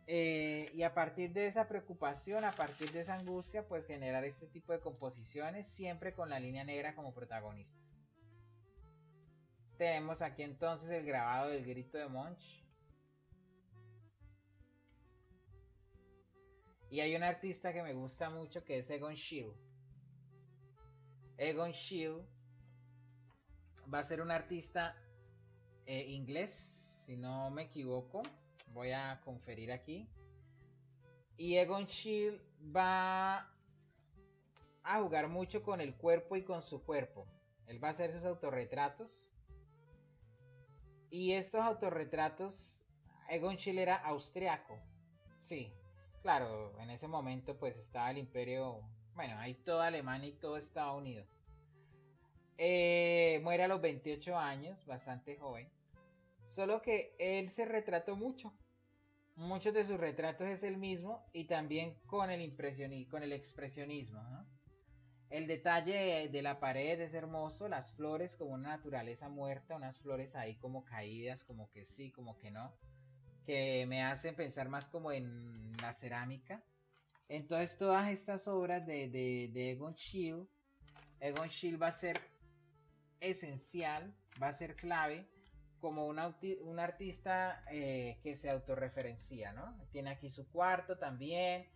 Y a partir de esa preocupación, a partir de esa angustia, pues generar este tipo de composiciones, siempre con la línea negra como protagonista. Tenemos aquí entonces el grabado del grito de Munch. Y hay un artista que me gusta mucho que es Egon Schiele. Egon Schiele va a ser un artista inglés si no me equivoco. Voy a conferir aquí. Y Egon Schiele va a jugar mucho con el cuerpo y con su cuerpo. Él va a hacer sus autorretratos. Y estos autorretratos, Egon Schiele era austriaco. Sí, claro, en ese momento pues estaba el imperio, bueno, ahí toda Alemania y todo estaba unido. Muere a los 28 años, bastante joven. Solo que él se retrató mucho. Muchos de sus retratos es el mismo y también con el con el expresionismo, ¿no? El detalle de la pared es hermoso, las flores como una naturaleza muerta, unas flores ahí como caídas, como que sí, como que no, que me hacen pensar más como en la cerámica. Entonces todas estas obras de Egon Schiele va a ser esencial, va a ser clave como un artista que se autorreferencia, ¿no? Tiene aquí su cuarto también.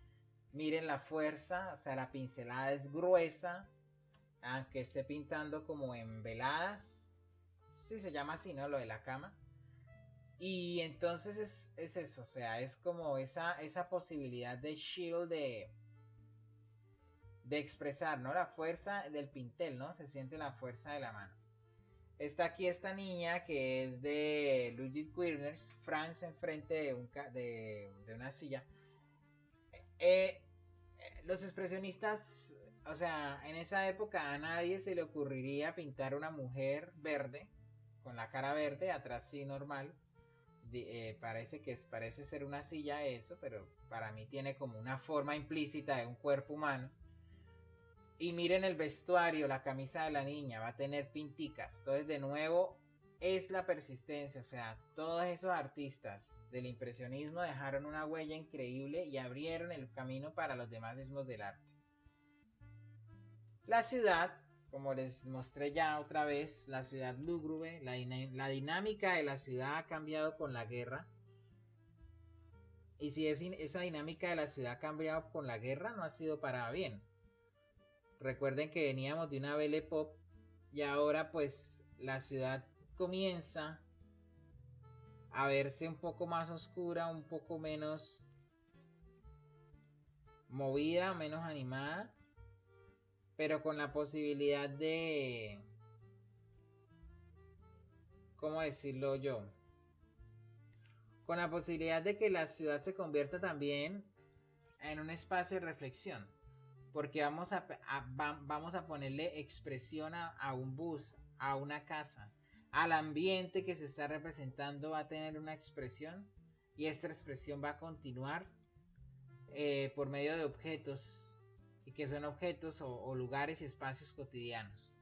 Miren la fuerza, o sea, la pincelada es gruesa, aunque esté pintando como en veladas. Sí, se llama así, ¿no? Lo de la cama. Y entonces es eso, o sea, es como esa posibilidad de Shield de expresar, ¿no? La fuerza del pintel, ¿no? Se siente la fuerza de la mano. Está aquí esta niña que es de Ludwig Quirners, Franz enfrente de una silla. Eh, los expresionistas, o sea, en esa época a nadie se le ocurriría pintar una mujer verde, con la cara verde, atrás sí normal. Parece ser una silla eso, pero para mí tiene como una forma implícita de un cuerpo humano. Y miren el vestuario, la camisa de la niña, va a tener pinticas. Entonces de nuevo es la persistencia, o sea, todos esos artistas del impresionismo dejaron una huella increíble y abrieron el camino para los demás ismos del arte. La ciudad, como les mostré ya otra vez, la ciudad lúgubre, la dinámica de la ciudad ha cambiado con la guerra. Y si esa dinámica de la ciudad ha cambiado con la guerra, no ha sido para bien. Recuerden que veníamos de una Belle Époque y ahora pues la ciudad comienza a verse un poco más oscura, un poco menos movida, menos animada, pero con la posibilidad de, ¿cómo decirlo yo? Con la posibilidad de que la ciudad se convierta también en un espacio de reflexión, porque vamos a ponerle expresión a un bus, a una casa, al ambiente que se está representando va a tener una expresión y esta expresión va a continuar por medio de objetos y que son objetos o lugares y espacios cotidianos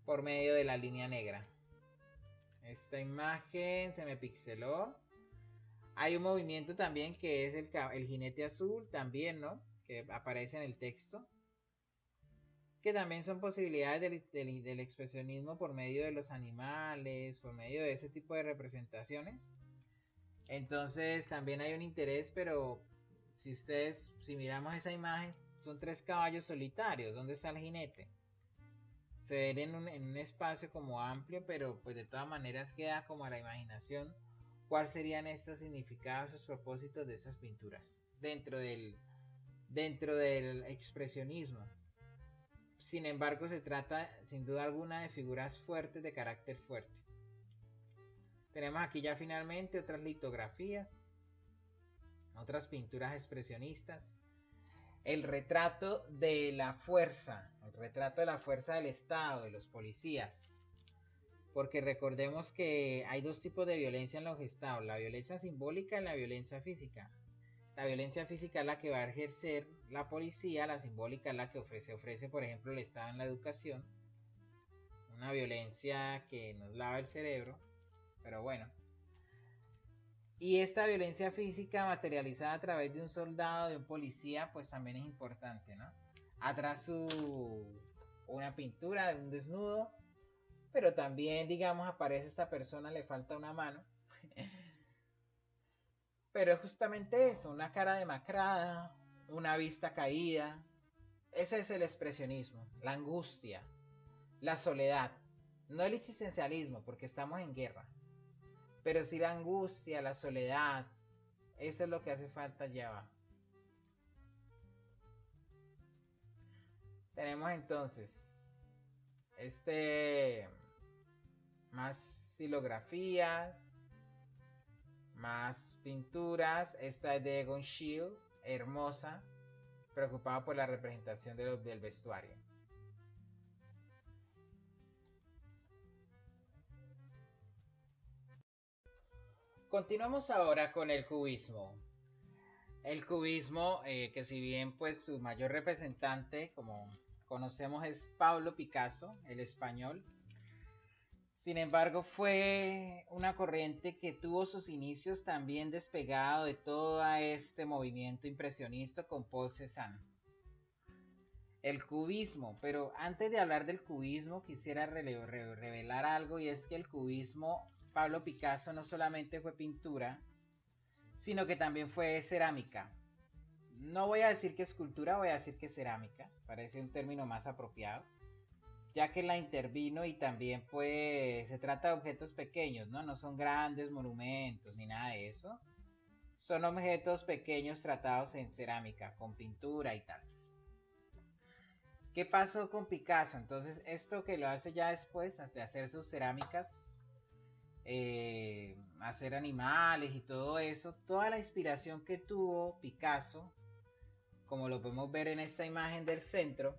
por medio de la línea negra. Esta imagen se me pixeló. Hay un movimiento también que es el jinete azul también, ¿no? Que aparece en el texto, que también son posibilidades del expresionismo por medio de los animales, por medio de ese tipo de representaciones. Entonces también hay un interés, pero si miramos esa imagen, son 3 caballos solitarios. ¿Dónde está el jinete? Se ven en un espacio como amplio, pero pues de todas maneras queda como a la imaginación cuáles serían estos significados, esos propósitos de estas pinturas dentro del expresionismo. Sin embargo, se trata sin duda alguna de figuras fuertes, de carácter fuerte. Tenemos aquí ya finalmente otras litografías, otras pinturas expresionistas. El retrato de la fuerza, el retrato de la fuerza del Estado, de los policías. Porque recordemos que hay 2 tipos de violencia en los estados, la violencia simbólica y la violencia física. La violencia física es la que va a ejercer la policía, la simbólica es la que ofrece por ejemplo el Estado en la educación. Una violencia que nos lava el cerebro, pero bueno. Y esta violencia física materializada a través de un soldado, de un policía, pues también es importante, ¿no? Atrás una pintura de un desnudo, pero también, digamos, aparece esta persona, le falta una mano. Pero es justamente eso, una cara demacrada, una vista caída. Ese es el expresionismo, la angustia, la soledad. No el existencialismo, porque estamos en guerra. pero sí la angustia, la soledad. Eso es lo que hace falta allá. Tenemos entonces más silografías, más pinturas. Esta es de Egon Schiele, hermosa, preocupada por la representación del vestuario. Continuamos ahora con el cubismo. El cubismo, que si bien pues su mayor representante, como conocemos, es Pablo Picasso, el español. Sin embargo, fue una corriente que tuvo sus inicios también despegado de todo este movimiento impresionista con Paul Cézanne. El cubismo, pero antes de hablar del cubismo quisiera revelar algo, y es que el cubismo, Pablo Picasso no solamente fue pintura, sino que también fue cerámica. No voy a decir que escultura, voy a decir que cerámica, parece un término más apropiado, ya que la intervino, y también pues se trata de objetos pequeños, no son grandes monumentos ni nada de eso, son objetos pequeños tratados en cerámica, con pintura y tal. ¿Qué pasó con Picasso? Entonces esto que lo hace ya después de hacer sus cerámicas, hacer animales y todo eso, toda la inspiración que tuvo Picasso, como lo podemos ver en esta imagen del centro,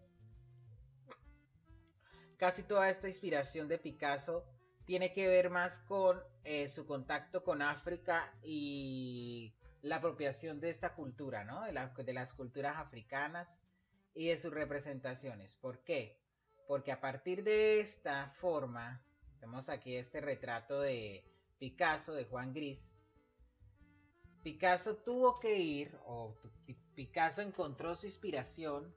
casi toda esta inspiración de Picasso tiene que ver más con su contacto con África y la apropiación de esta cultura, ¿no? De las culturas africanas y de sus representaciones. ¿Por qué? Porque a partir de esta forma, vemos aquí este retrato de Picasso, de Juan Gris. Picasso tuvo que ir, o Picasso encontró su inspiración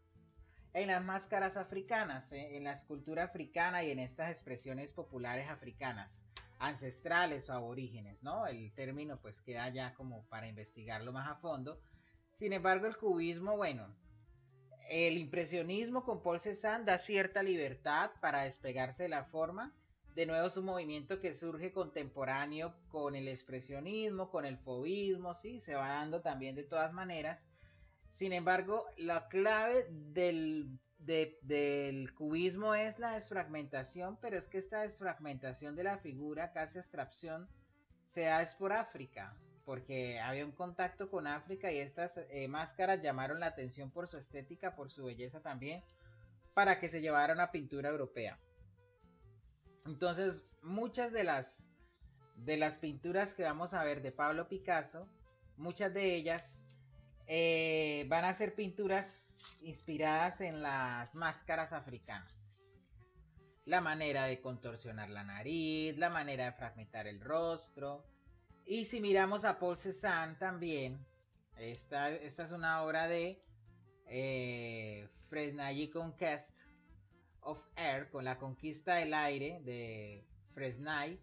en las máscaras africanas, en la escultura africana y en estas expresiones populares africanas, ancestrales o aborígenes, ¿no? El término pues queda ya como para investigarlo más a fondo. Sin embargo, el cubismo, bueno, el impresionismo con Paul Cézanne da cierta libertad para despegarse de la forma. De nuevo es un movimiento que surge contemporáneo con el expresionismo, con el fauvismo, sí, se va dando también de todas maneras. Sin embargo, la clave del cubismo es la desfragmentación, pero es que esta desfragmentación de la figura, casi abstracción, se da es por África, porque había un contacto con África, y estas máscaras llamaron la atención por su estética, por su belleza también, para que se llevara una pintura europea. Entonces, muchas de las pinturas que vamos a ver de Pablo Picasso, muchas de ellas van a ser pinturas inspiradas en las máscaras africanas. La manera de contorsionar la nariz, la manera de fragmentar el rostro. Y si miramos a Paul Cézanne también, esta es una obra de Fresnaye Conquest of Air, con la conquista del aire de Fresnaye.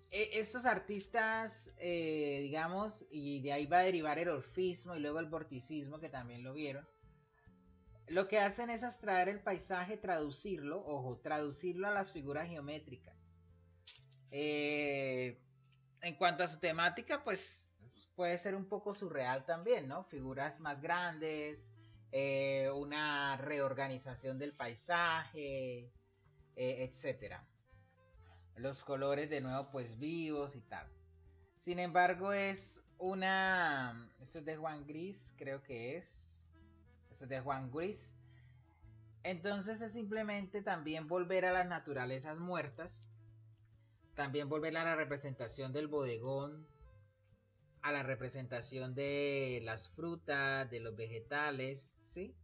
Estos artistas, digamos, y de ahí va a derivar el orfismo y luego el vorticismo, que también lo vieron, lo que hacen es abstraer el paisaje, traducirlo, ojo, traducirlo a las figuras geométricas. En cuanto a su temática, pues puede ser un poco surreal también, ¿no? Figuras más grandes, una reorganización del paisaje, etcétera. Los colores de nuevo pues vivos y tal. Sin embargo esto es de Juan Gris, creo que esto es de Juan Gris. Entonces es simplemente también volver a las naturalezas muertas, también volver a la representación del bodegón, a la representación de las frutas, de los vegetales, ¿sí?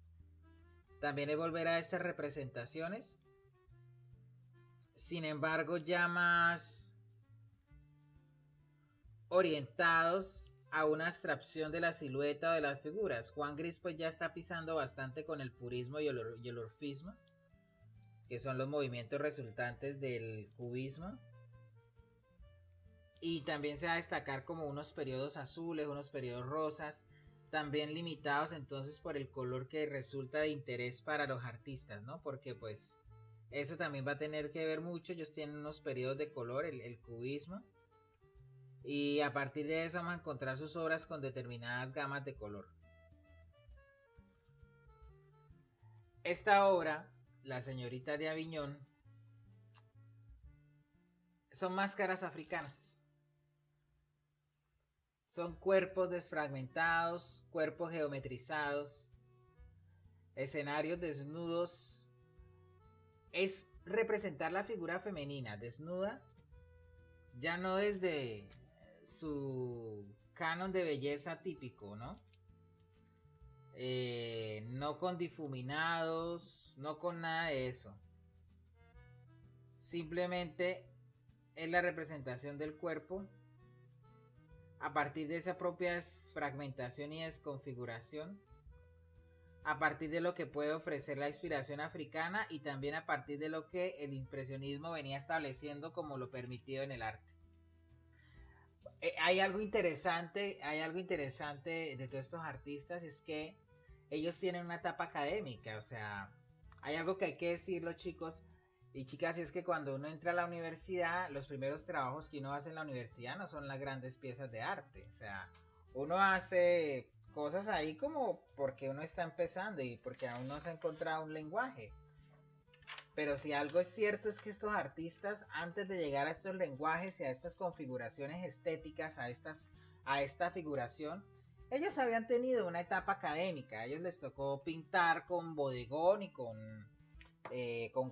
También es volver a esas representaciones, sin embargo ya más orientados a una abstracción de la silueta o de las figuras. Juan Gris pues ya está pisando bastante con el purismo y el orfismo, que son los movimientos resultantes del cubismo. Y también se va a destacar como unos periodos azules, unos periodos rosas, también limitados entonces por el color que resulta de interés para los artistas, ¿no? Porque pues eso también va a tener que ver mucho. Ellos tienen unos periodos de color, el cubismo, Y a partir de eso vamos a encontrar sus obras con determinadas gamas de color. Esta obra, La señorita de Aviñón, son máscaras africanas. Son cuerpos desfragmentados, cuerpos geometrizados, escenarios desnudos. Es representar la figura femenina desnuda, ya no desde su canon de belleza típico, ¿no? No con difuminados, no con nada de eso. Simplemente es la representación del cuerpo a partir de esa propia fragmentación y desconfiguración, a partir de lo que puede ofrecer la inspiración africana y también a partir de lo que el impresionismo venía estableciendo como lo permitido en el arte. Hay algo interesante de todos estos artistas, es que ellos tienen una etapa académica, o sea, hay algo que hay que decirlo, chicos y chicas, y es que cuando uno entra a la universidad, los primeros trabajos que uno hace en la universidad no son las grandes piezas de arte, o sea, uno hace cosas ahí como porque uno está empezando y porque aún no se ha encontrado un lenguaje. Pero si algo es cierto es que estos artistas, antes de llegar a estos lenguajes y a estas configuraciones estéticas, a esta figuración, ellos habían tenido una etapa académica. A ellos les tocó pintar con bodegón y con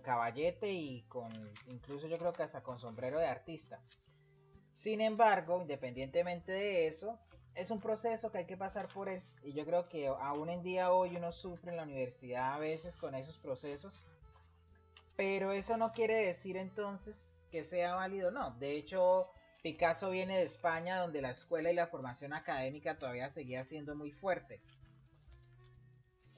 caballete y con, incluso yo creo que hasta con sombrero de artista. Sin embargo, independientemente de eso, es un proceso que hay que pasar por él. Y yo creo que aún en día hoy uno sufre en la universidad a veces con esos procesos. Pero eso no quiere decir entonces que sea válido, no. De hecho, Picasso viene de España, donde la escuela y la formación académica todavía seguía siendo muy fuerte.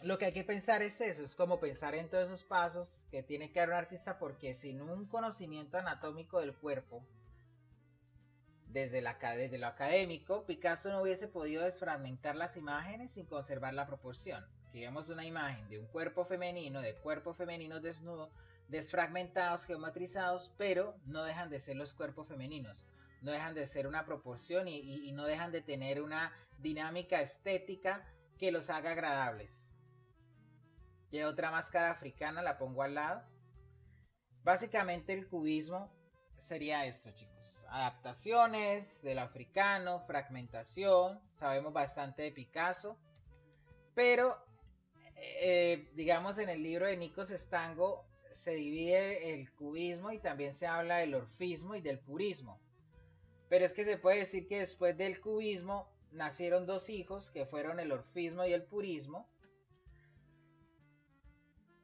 Lo que hay que pensar es eso, es como pensar en todos esos pasos que tiene que dar un artista, porque sin un conocimiento anatómico del cuerpo, desde lo académico, Picasso no hubiese podido desfragmentar las imágenes sin conservar la proporción. Aquí vemos una imagen de un cuerpo femenino, de cuerpos femeninos desnudos, desfragmentados, geometrizados, pero no dejan de ser los cuerpos femeninos, no dejan de ser una proporción y no dejan de tener una dinámica estética que los haga agradables. Y otra máscara africana, la pongo al lado. Básicamente el cubismo sería esto, chicos: adaptaciones de lo africano, fragmentación. Sabemos bastante de Picasso, pero digamos, en el libro de Nikos Estango se divide el cubismo y también se habla del orfismo y del purismo. Pero es que se puede decir que después del cubismo nacieron dos hijos que fueron el orfismo y el purismo.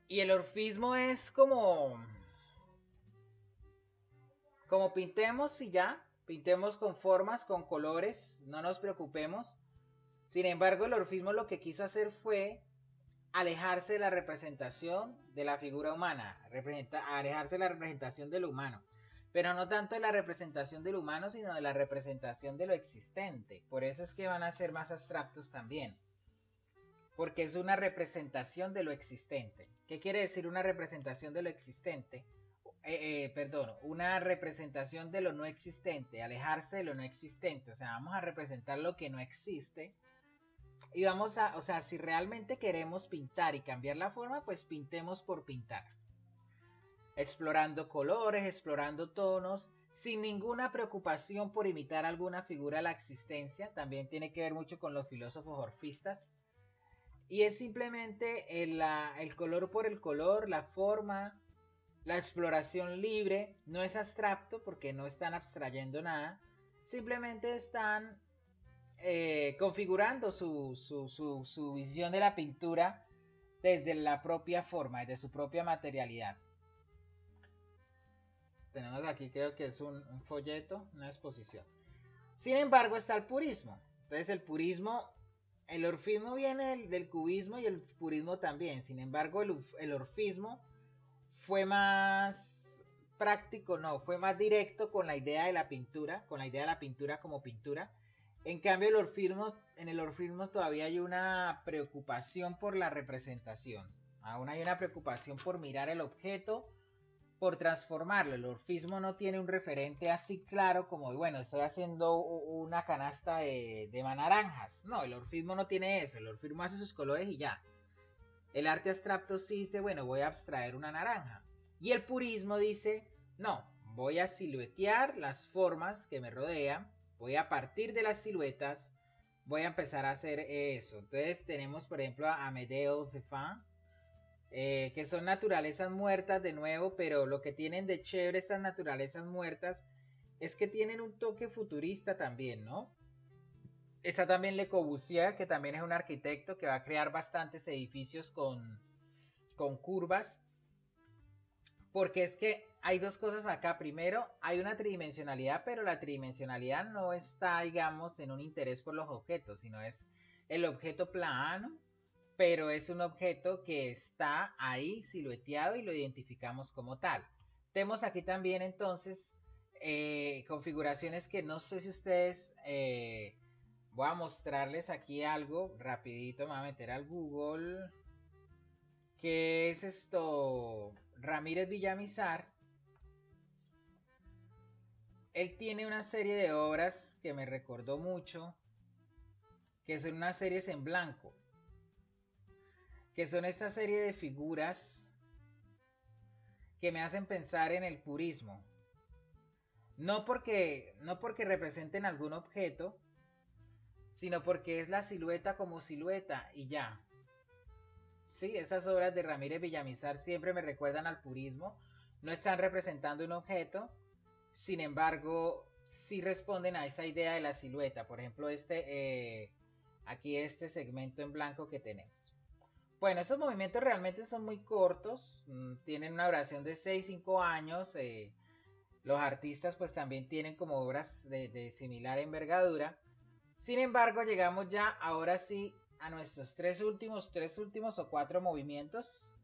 Y el orfismo es como pintemos y ya, pintemos con formas, con colores, no nos preocupemos. Sin embargo, el orfismo lo que quiso hacer fue alejarse de la representación de la figura humana, alejarse de la representación de lo humano, pero no tanto de la representación del humano, sino de la representación de lo existente. Por eso es que van a ser más abstractos también, porque es una representación de lo existente. ¿Qué quiere decir una representación de lo existente? Una representación de lo no existente, alejarse de lo no existente, o sea, vamos a representar lo que no existe. Y vamos a, o sea, si realmente queremos pintar y cambiar la forma, pues pintemos por pintar. Explorando colores, explorando tonos, sin ninguna preocupación por imitar alguna figura de la existencia. También tiene que ver mucho con los filósofos orfistas. Y es simplemente el color por el color, la forma, la exploración libre. No es abstracto porque no están abstrayendo nada. Simplemente están configurando su visión de la pintura desde la propia forma, desde su propia materialidad. Tenemos aquí, creo que es un folleto, una exposición. Sin embargo, está el purismo. Entonces el purismo, el orfismo viene del cubismo y el purismo también. Sin embargo, el orfismo fue más práctico, no, fue más directo con la idea de la pintura, con la idea de la pintura como pintura. En cambio, en el orfismo todavía hay una preocupación por la representación. Aún hay una preocupación por mirar el objeto por transformarlo. El orfismo no tiene un referente así claro como, bueno, estoy haciendo una canasta de naranjas. No, el orfismo no tiene eso. El orfismo hace sus colores y ya. El arte abstracto sí dice, bueno, voy a abstraer una naranja. Y el purismo dice, no, voy a siluetear las formas que me rodean, voy a partir de las siluetas, voy a empezar a hacer eso. Entonces tenemos, por ejemplo, a Amedeo Cefin, que son naturalezas muertas de nuevo, pero lo que tienen de chévere estas naturalezas muertas es que tienen un toque futurista también, ¿no? Está también Le Corbusier, que también es un arquitecto que va a crear bastantes edificios con curvas, porque es que hay dos cosas acá. Primero, hay una tridimensionalidad, pero la tridimensionalidad no está, digamos, en un interés por los objetos, sino es el objeto plano, pero es un objeto que está ahí silueteado y lo identificamos como tal. Tenemos aquí también entonces configuraciones que no sé si ustedes... voy a mostrarles aquí algo rapidito, me voy a meter al Google. ¿Qué es esto? Ramírez Villamizar. Él tiene una serie de obras que me recordó mucho, que son unas series en blanco, que son esta serie de figuras que me hacen pensar en el purismo. No porque representen algún objeto, sino porque es la silueta como silueta y ya. Sí, esas obras de Ramírez Villamizar siempre me recuerdan al purismo. No están representando un objeto, sin embargo, sí responden a esa idea de la silueta. Por ejemplo, aquí este segmento en blanco que tenemos. Bueno, esos movimientos realmente son muy cortos, tienen una duración de 6-5 años. Los artistas pues también tienen como obras de similar envergadura. Sin embargo, llegamos ya ahora sí a nuestros tres últimos o cuatro movimientos.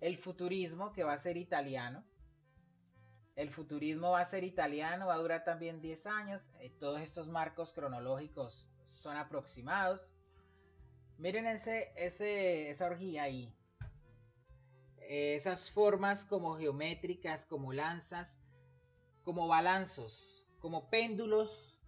El futurismo, que va a ser italiano. El futurismo va a ser italiano, va a durar también 10 años. Todos estos marcos cronológicos son aproximados. Miren esa orgía ahí. Esas formas como geométricas, como lanzas, como balanzos, como péndulos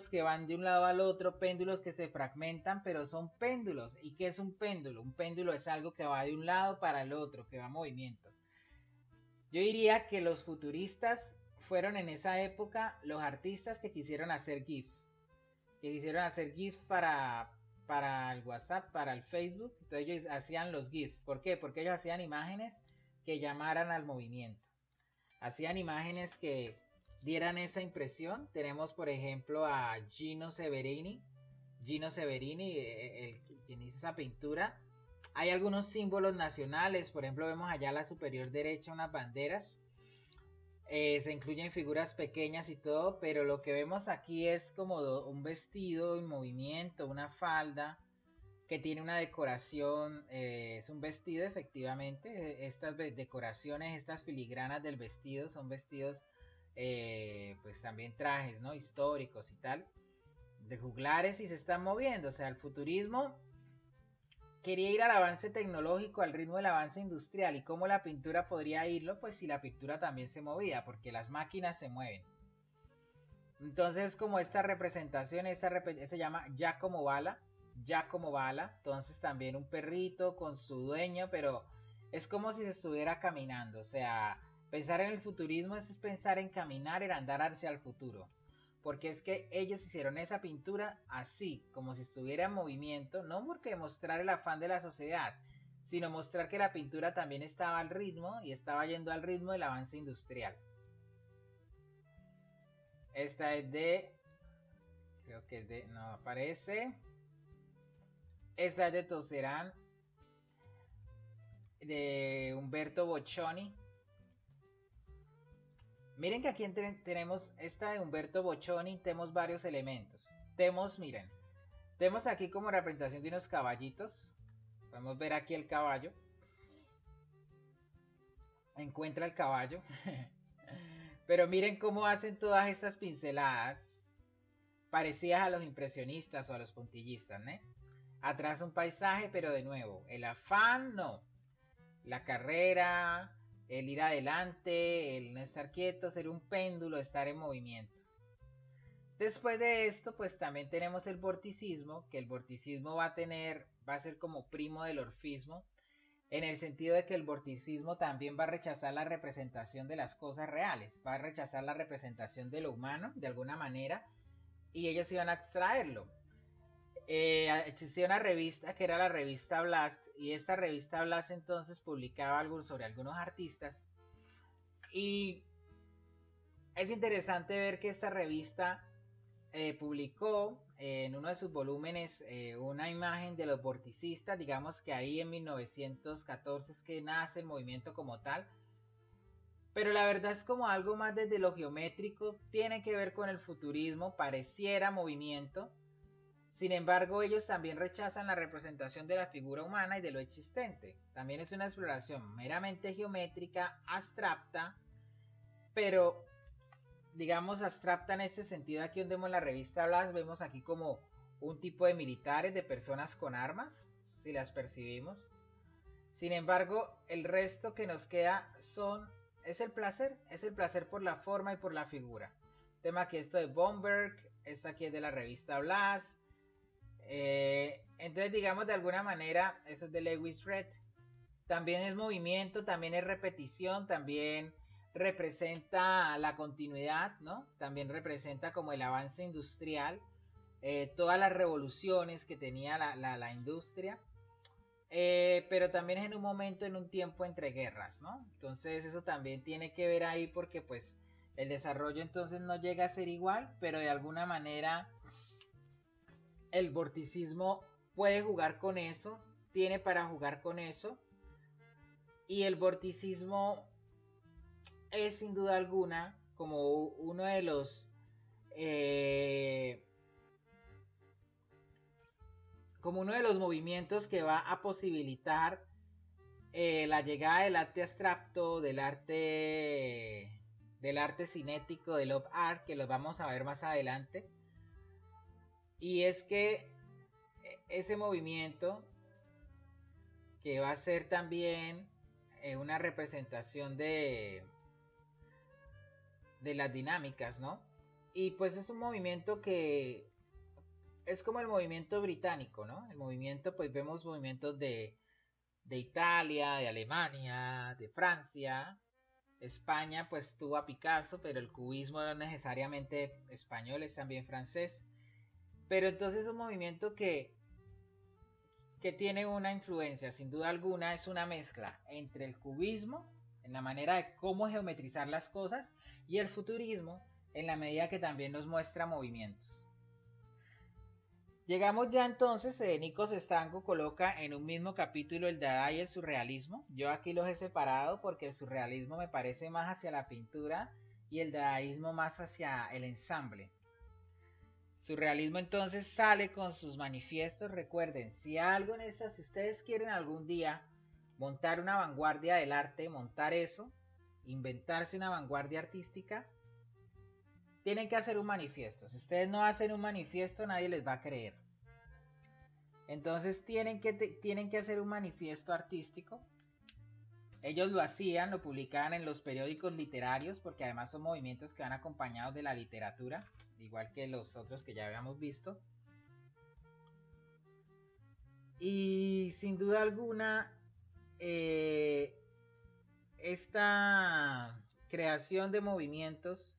que van de un lado al otro, péndulos que se fragmentan, pero son péndulos. ¿Y qué es un péndulo? Un péndulo es algo que va de un lado para el otro, que va en movimiento. Yo diría que los futuristas fueron en esa época los artistas que quisieron hacer GIF. Que quisieron hacer GIF para el WhatsApp, para el Facebook. Entonces ellos hacían los GIF. ¿Por qué? Porque ellos hacían imágenes que llamaran al movimiento. Hacían imágenes que dieran esa impresión. Tenemos por ejemplo a Gino Severini, quien hizo esa pintura. Hay algunos símbolos nacionales, por ejemplo vemos allá a la superior derecha unas banderas. Se incluyen figuras pequeñas y todo, pero lo que vemos aquí es como un vestido en movimiento, una falda que tiene una decoración, es un vestido efectivamente. Estas decoraciones, estas filigranas del vestido son vestidos, pues también trajes, ¿no? Históricos y tal, de juglares, y se están moviendo. O sea, el futurismo quería ir al avance tecnológico al ritmo del avance industrial. ¿Y cómo la pintura podría irlo? Pues si la pintura también se movía, porque las máquinas se mueven. Entonces, como esta representación, se llama Giacomo Balla. Entonces también un perrito con su dueño, pero es como si se estuviera caminando. O sea, pensar en el futurismo es pensar en caminar, en andar hacia el futuro. Porque es que ellos hicieron esa pintura así, como si estuviera en movimiento, no porque mostrar el afán de la sociedad, sino mostrar que la pintura también estaba al ritmo y estaba yendo al ritmo del avance industrial. Esta es creo que es no aparece. Esta es de Tosserán, de Umberto Boccioni. Miren que aquí tenemos esta de Umberto Boccioni, tenemos varios elementos. Miren, tenemos aquí como representación de unos caballitos. Podemos ver aquí el caballo. Encuentra el caballo. Pero miren cómo hacen todas estas pinceladas parecidas a los impresionistas o a los puntillistas, ¿no? Atrás un paisaje, pero de nuevo, el afán no. La carrera, el ir adelante, el no estar quieto, ser un péndulo, estar en movimiento. Después de esto, pues también tenemos el vorticismo, que el vorticismo va a ser como primo del orfismo, en el sentido de que el vorticismo también va a rechazar la representación de las cosas reales, va a rechazar la representación de lo humano, de alguna manera, y ellos iban a extraerlo. Existía una revista que era la revista Blast, y esta revista Blast entonces publicaba algo sobre algunos artistas, y es interesante ver que esta revista publicó en uno de sus volúmenes una imagen de los vorticistas, digamos que ahí en 1914 es que nace el movimiento como tal, pero la verdad es como algo más desde lo geométrico, tiene que ver con el futurismo, pareciera movimiento, sin embargo ellos también rechazan la representación de la figura humana y de lo existente, también es una exploración meramente geométrica, abstracta, pero digamos abstracta en este sentido. Aquí donde vemos la revista Blas, vemos aquí como un tipo de militares, de personas con armas, si las percibimos. Sin embargo, el resto que nos queda es el placer por la forma y por la figura. Tema que esto de Bomberg, esto aquí es de la revista Blas. Entonces digamos de alguna manera, eso es de Lewis Red. También es movimiento, también es repetición, también representa la continuidad, ¿no? También representa como el avance industrial, todas las revoluciones que tenía la industria, pero también es en un momento, en un tiempo entre guerras, ¿no? Entonces eso también tiene que ver ahí porque pues el desarrollo entonces no llega a ser igual, pero de alguna manera el vorticismo puede jugar con eso, tiene para jugar con eso, y el vorticismo es sin duda alguna como uno de los movimientos que va a posibilitar la llegada del arte abstracto, del arte cinético, del op art, que los vamos a ver más adelante. Y es que ese movimiento que va a ser también una representación de las dinámicas, ¿no? Y pues es un movimiento que es como el movimiento británico, ¿no? El movimiento, pues vemos movimientos de Italia, de Alemania, de Francia. España pues tuvo a Picasso, pero el cubismo no necesariamente español, es también francés. Pero entonces es un movimiento que tiene una influencia, sin duda alguna, es una mezcla entre el cubismo, en la manera de cómo geometrizar las cosas, y el futurismo, en la medida que también nos muestra movimientos. Llegamos ya entonces, Nikos Estango coloca en un mismo capítulo el Dada y el surrealismo. Yo aquí los he separado porque el surrealismo me parece más hacia la pintura y el dadaísmo más hacia el ensamble. Surrealismo entonces sale con sus manifiestos. Recuerden, si ustedes quieren algún día montar una vanguardia del arte, montar eso, inventarse una vanguardia artística, tienen que hacer un manifiesto. Si ustedes no hacen un manifiesto, nadie les va a creer. Entonces tienen que hacer un manifiesto artístico. Ellos lo hacían, lo publicaban en los periódicos literarios, porque además son movimientos que van acompañados de la literatura, igual que los otros que ya habíamos visto. Y sin duda alguna, esta creación de movimientos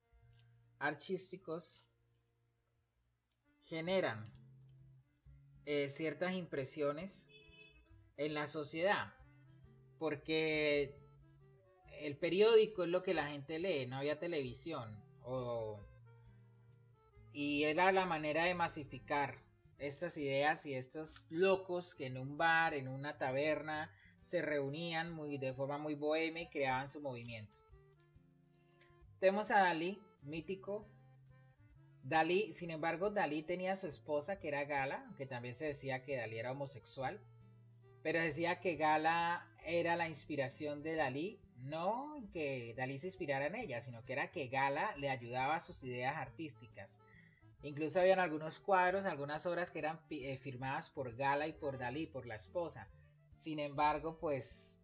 artísticos generan ciertas impresiones en la sociedad, porque el periódico es lo que la gente lee, no había televisión, y era la manera de masificar estas ideas y estos locos que en un bar, en una taberna, se reunían de forma muy bohemia y creaban su movimiento. Tenemos a Dalí, mítico. Dalí, sin embargo, Dalí tenía a su esposa que era Gala, aunque también se decía que Dalí era homosexual, pero decía que Gala era la inspiración de Dalí, no que Dalí se inspirara en ella, sino que era que Gala le ayudaba a sus ideas artísticas. Incluso habían algunos cuadros, algunas obras que eran firmadas por Gala y por Dalí, por la esposa. Sin embargo, pues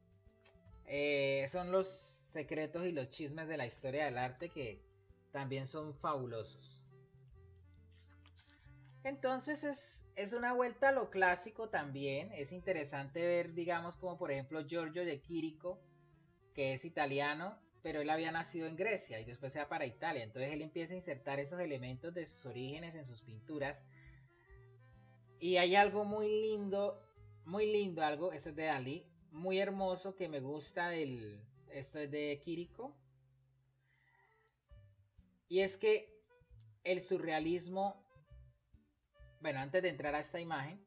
son los secretos y los chismes de la historia del arte que también son fabulosos. Entonces es una vuelta a lo clásico también. Es interesante ver, digamos, como por ejemplo Giorgio de Chirico, que es italiano, pero él había nacido en Grecia y después se va para Italia. Entonces él empieza a insertar esos elementos de sus orígenes en sus pinturas. Y hay algo muy lindo, algo, eso es de Dalí, muy hermoso que me gusta esto es de Chirico. Y es que el surrealismo, bueno, antes de entrar a esta imagen,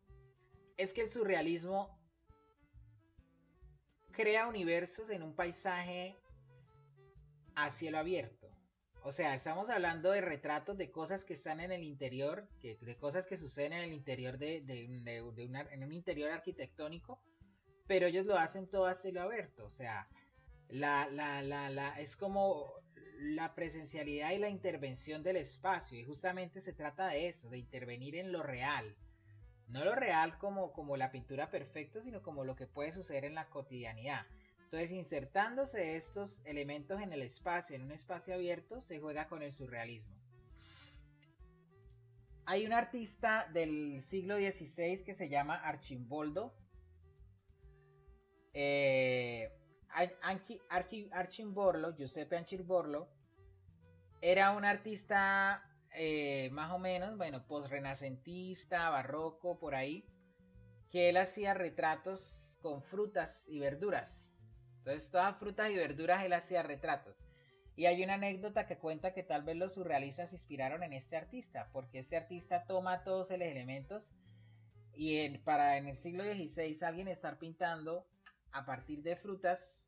es que el surrealismo crea universos en un paisaje a cielo abierto. O sea, estamos hablando de retratos de cosas que están en el interior, de cosas que suceden en el interior en un interior arquitectónico, pero ellos lo hacen todo a cielo abierto. O sea, es como la presencialidad y la intervención del espacio, y justamente se trata de eso, de intervenir en lo real. No lo real como la pintura perfecta, sino como lo que puede suceder en la cotidianidad. Entonces, insertándose estos elementos en el espacio, en un espacio abierto, se juega con el surrealismo. Hay un artista del siglo XVI que se llama Arcimboldo. Arcimboldo, Giuseppe Arcimboldo, era un artista más o menos, bueno, posrenacentista, barroco, por ahí, que él hacía retratos con frutas y verduras. Entonces, todas frutas y verduras él hacía retratos. Y hay una anécdota que cuenta que tal vez los surrealistas se inspiraron en este artista, porque este artista toma todos los elementos y en el siglo XVI alguien estar pintando a partir de frutas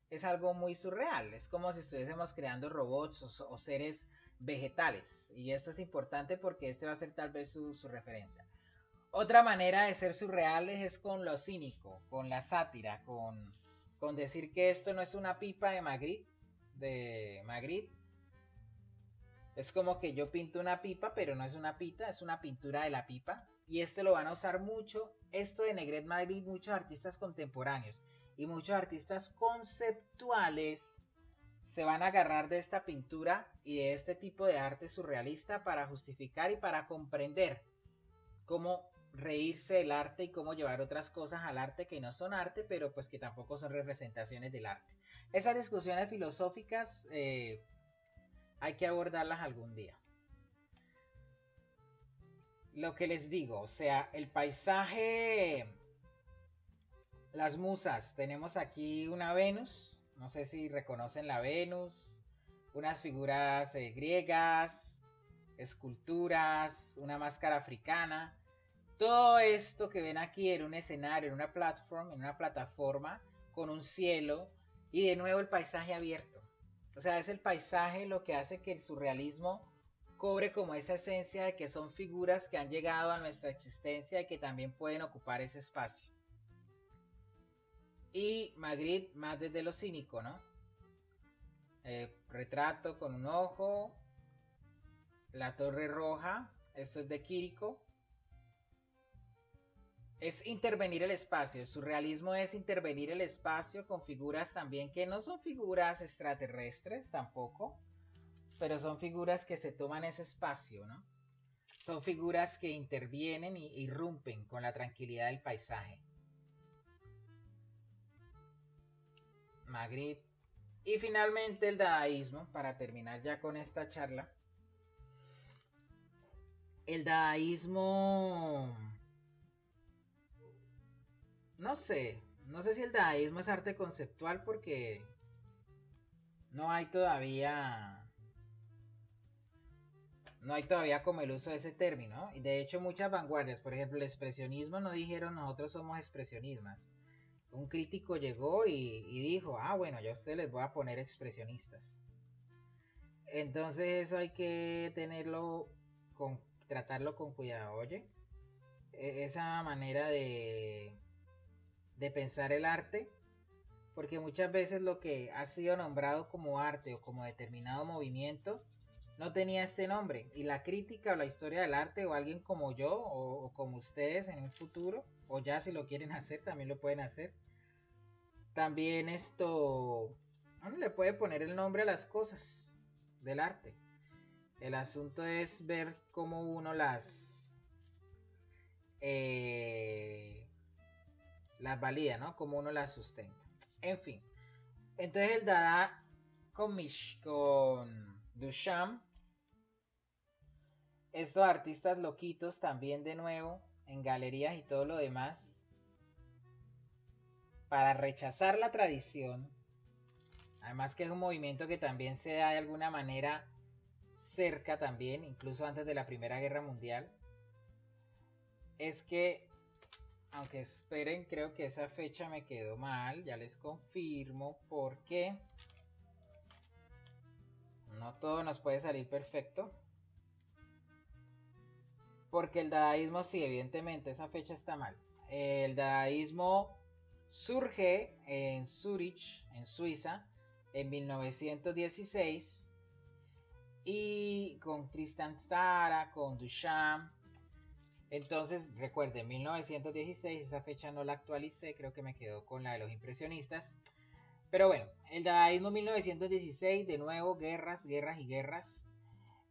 es algo muy surreal. Es como si estuviésemos creando robots o seres vegetales. Y eso es importante porque este va a ser tal vez su referencia. Otra manera de ser surreales es con lo cínico, con la sátira, con decir que esto no es una pipa de Magritte. Es como que yo pinto una pipa, pero no es una pita, es una pintura de la pipa. Y este lo van a usar mucho, esto de Negret Magritte, muchos artistas contemporáneos y muchos artistas conceptuales se van a agarrar de esta pintura y de este tipo de arte surrealista para justificar y para comprender cómo reírse del arte y cómo llevar otras cosas al arte que no son arte, pero pues que tampoco son representaciones del arte. Esas discusiones filosóficas hay que abordarlas algún día. Lo que les digo, o sea, el paisaje, las musas, tenemos aquí una Venus, no sé si reconocen la Venus, unas figuras griegas, esculturas, una máscara africana. Todo esto que ven aquí en un escenario, en una plataforma, con un cielo y de nuevo el paisaje abierto. O sea, es el paisaje lo que hace que el surrealismo cobre como esa esencia de que son figuras que han llegado a nuestra existencia y que también pueden ocupar ese espacio. Y Magritte más desde lo cínico, ¿no? Retrato con un ojo, la torre roja, esto es de Chirico. Es intervenir el espacio, el surrealismo es intervenir el espacio con figuras también que no son figuras extraterrestres tampoco, pero son figuras que se toman ese espacio, ¿no? Son figuras que intervienen y irrumpen con la tranquilidad del paisaje. Magritte. Y finalmente el dadaísmo, para terminar ya con esta charla. El dadaísmo... No sé si el dadaísmo es arte conceptual porque no hay todavía como el uso de ese término. Y de hecho muchas vanguardias, por ejemplo el expresionismo, no dijeron nosotros somos expresionistas. Un crítico llegó y dijo, bueno, yo a ustedes les voy a poner expresionistas. Entonces eso hay que tratarlo con cuidado. Oye, esa manera de pensar el arte, porque muchas veces lo que ha sido nombrado como arte o como determinado movimiento no tenía este nombre, y la crítica o la historia del arte o alguien como yo o como ustedes en un futuro, o ya si lo quieren hacer también lo pueden hacer, también esto Uno le puede poner el nombre a las cosas del arte. El asunto es ver cómo uno las valida, ¿no? Cómo uno las sustenta. En fin. Entonces el Dada con Duchamp, estos artistas loquitos también de nuevo en galerías y todo lo demás, para rechazar la tradición, además que es un movimiento que también se da de alguna manera cerca también, incluso antes de la Primera Guerra Mundial, es que, aunque esperen, creo que esa fecha me quedó mal, ya les confirmo, porque no todo nos puede salir perfecto. Porque el dadaísmo, sí, evidentemente, esa fecha está mal. El dadaísmo surge en Zurich, en Suiza, en 1916. Y con Tristan Tzara, con Duchamp. Entonces, recuerden, 1916, esa fecha no la actualicé, creo que me quedó con la de los impresionistas. Pero bueno, el dadaísmo 1916, de nuevo, guerras, guerras y guerras.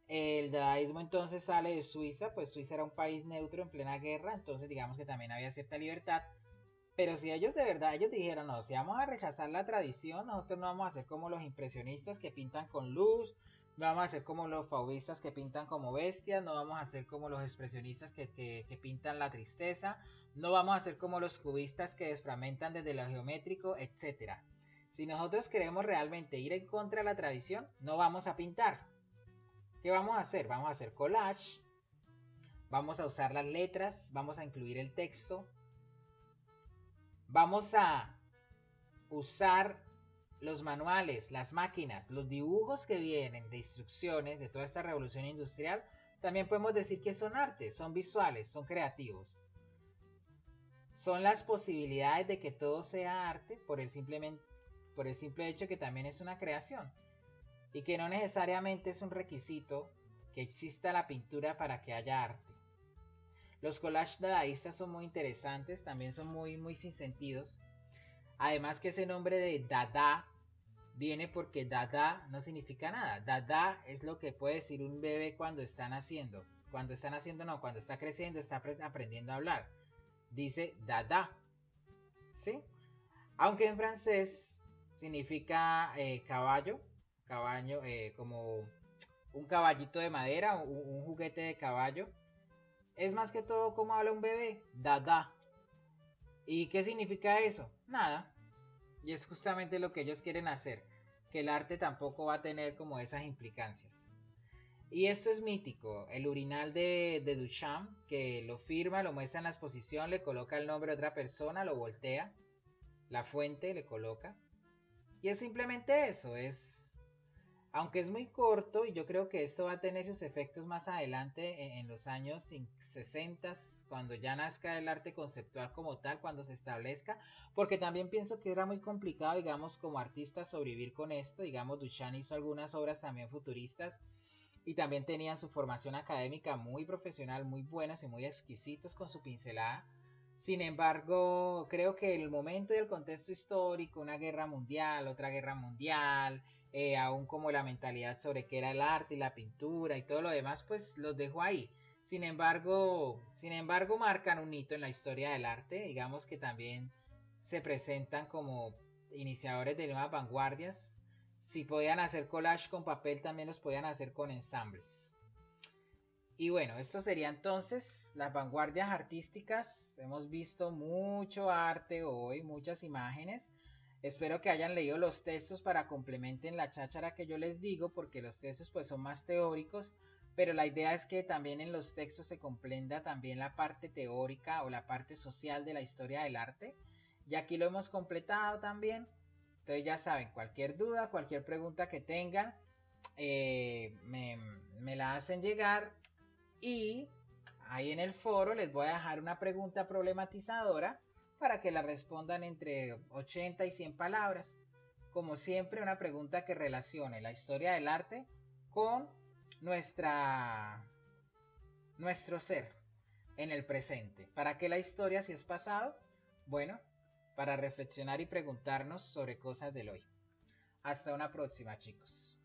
El dadaísmo entonces sale de Suiza, pues Suiza era un país neutro en plena guerra, entonces digamos que también había cierta libertad. Pero si ellos de verdad, ellos dijeron, no, si vamos a rechazar la tradición, nosotros no vamos a hacer como los impresionistas que pintan con luz, no vamos a hacer como los fauvistas que pintan como bestias, no vamos a hacer como los expresionistas que pintan la tristeza, no vamos a hacer como los cubistas que desfragmentan desde lo geométrico, etc. Si nosotros queremos realmente ir en contra de la tradición, no vamos a pintar. ¿Qué vamos a hacer? Vamos a hacer collage, vamos a usar las letras, vamos a incluir el texto, vamos a usar los manuales, las máquinas, los dibujos que vienen de instrucciones de toda esta revolución industrial. También podemos decir que son arte, son visuales, son creativos. Son las posibilidades de que todo sea arte por el simple hecho que también es una creación. Y que no necesariamente es un requisito que exista la pintura para que haya arte. Los collages dadaístas son muy interesantes, también son muy sin sentidos. Además que ese nombre de Dada viene porque Dada no significa nada. Dada es lo que puede decir un bebé cuando está naciendo. Cuando está creciendo, está aprendiendo a hablar. Dice Dada, ¿sí? Aunque en francés significa caballo, como un caballito de madera, un juguete de caballo. Es más que todo como habla un bebé, Dada. ¿Y qué significa eso? Nada. Y es justamente lo que ellos quieren hacer, que el arte tampoco va a tener como esas implicancias. Y esto es mítico, el urinal de Duchamp, que lo firma, lo muestra en la exposición, le coloca el nombre de otra persona, lo voltea, la fuente le coloca. Y es simplemente eso, aunque es muy corto, y yo creo que esto va a tener sus efectos más adelante en los años 60, cuando ya nazca el arte conceptual como tal, cuando se establezca, porque también pienso que era muy complicado, digamos, como artista sobrevivir con esto. Digamos, Duchamp hizo algunas obras también futuristas y también tenían su formación académica muy profesional, muy buenas y muy exquisitos con su pincelada. Sin embargo, creo que el momento y el contexto histórico, una guerra mundial, otra guerra mundial, aún como la mentalidad sobre qué era el arte y la pintura y todo lo demás, pues los dejo ahí. Sin embargo, marcan un hito en la historia del arte. Digamos que también se presentan como iniciadores de nuevas vanguardias. Si podían hacer collage con papel, también los podían hacer con ensambles. Y bueno, esto sería entonces las vanguardias artísticas. Hemos visto mucho arte hoy, muchas imágenes. Espero que hayan leído los textos para complementen la cháchara que yo les digo, porque los textos pues son más teóricos, pero la idea es que también en los textos se comprenda también la parte teórica o la parte social de la historia del arte. Y aquí lo hemos completado también. Entonces ya saben, cualquier duda, cualquier pregunta que tengan, me la hacen llegar. Y ahí en el foro les voy a dejar una pregunta problematizadora para que la respondan entre 80 y 100 palabras. Como siempre, una pregunta que relacione la historia del arte con nuestro ser en el presente. ¿Para qué la historia si es pasado? Bueno, para reflexionar y preguntarnos sobre cosas del hoy. Hasta una próxima, chicos.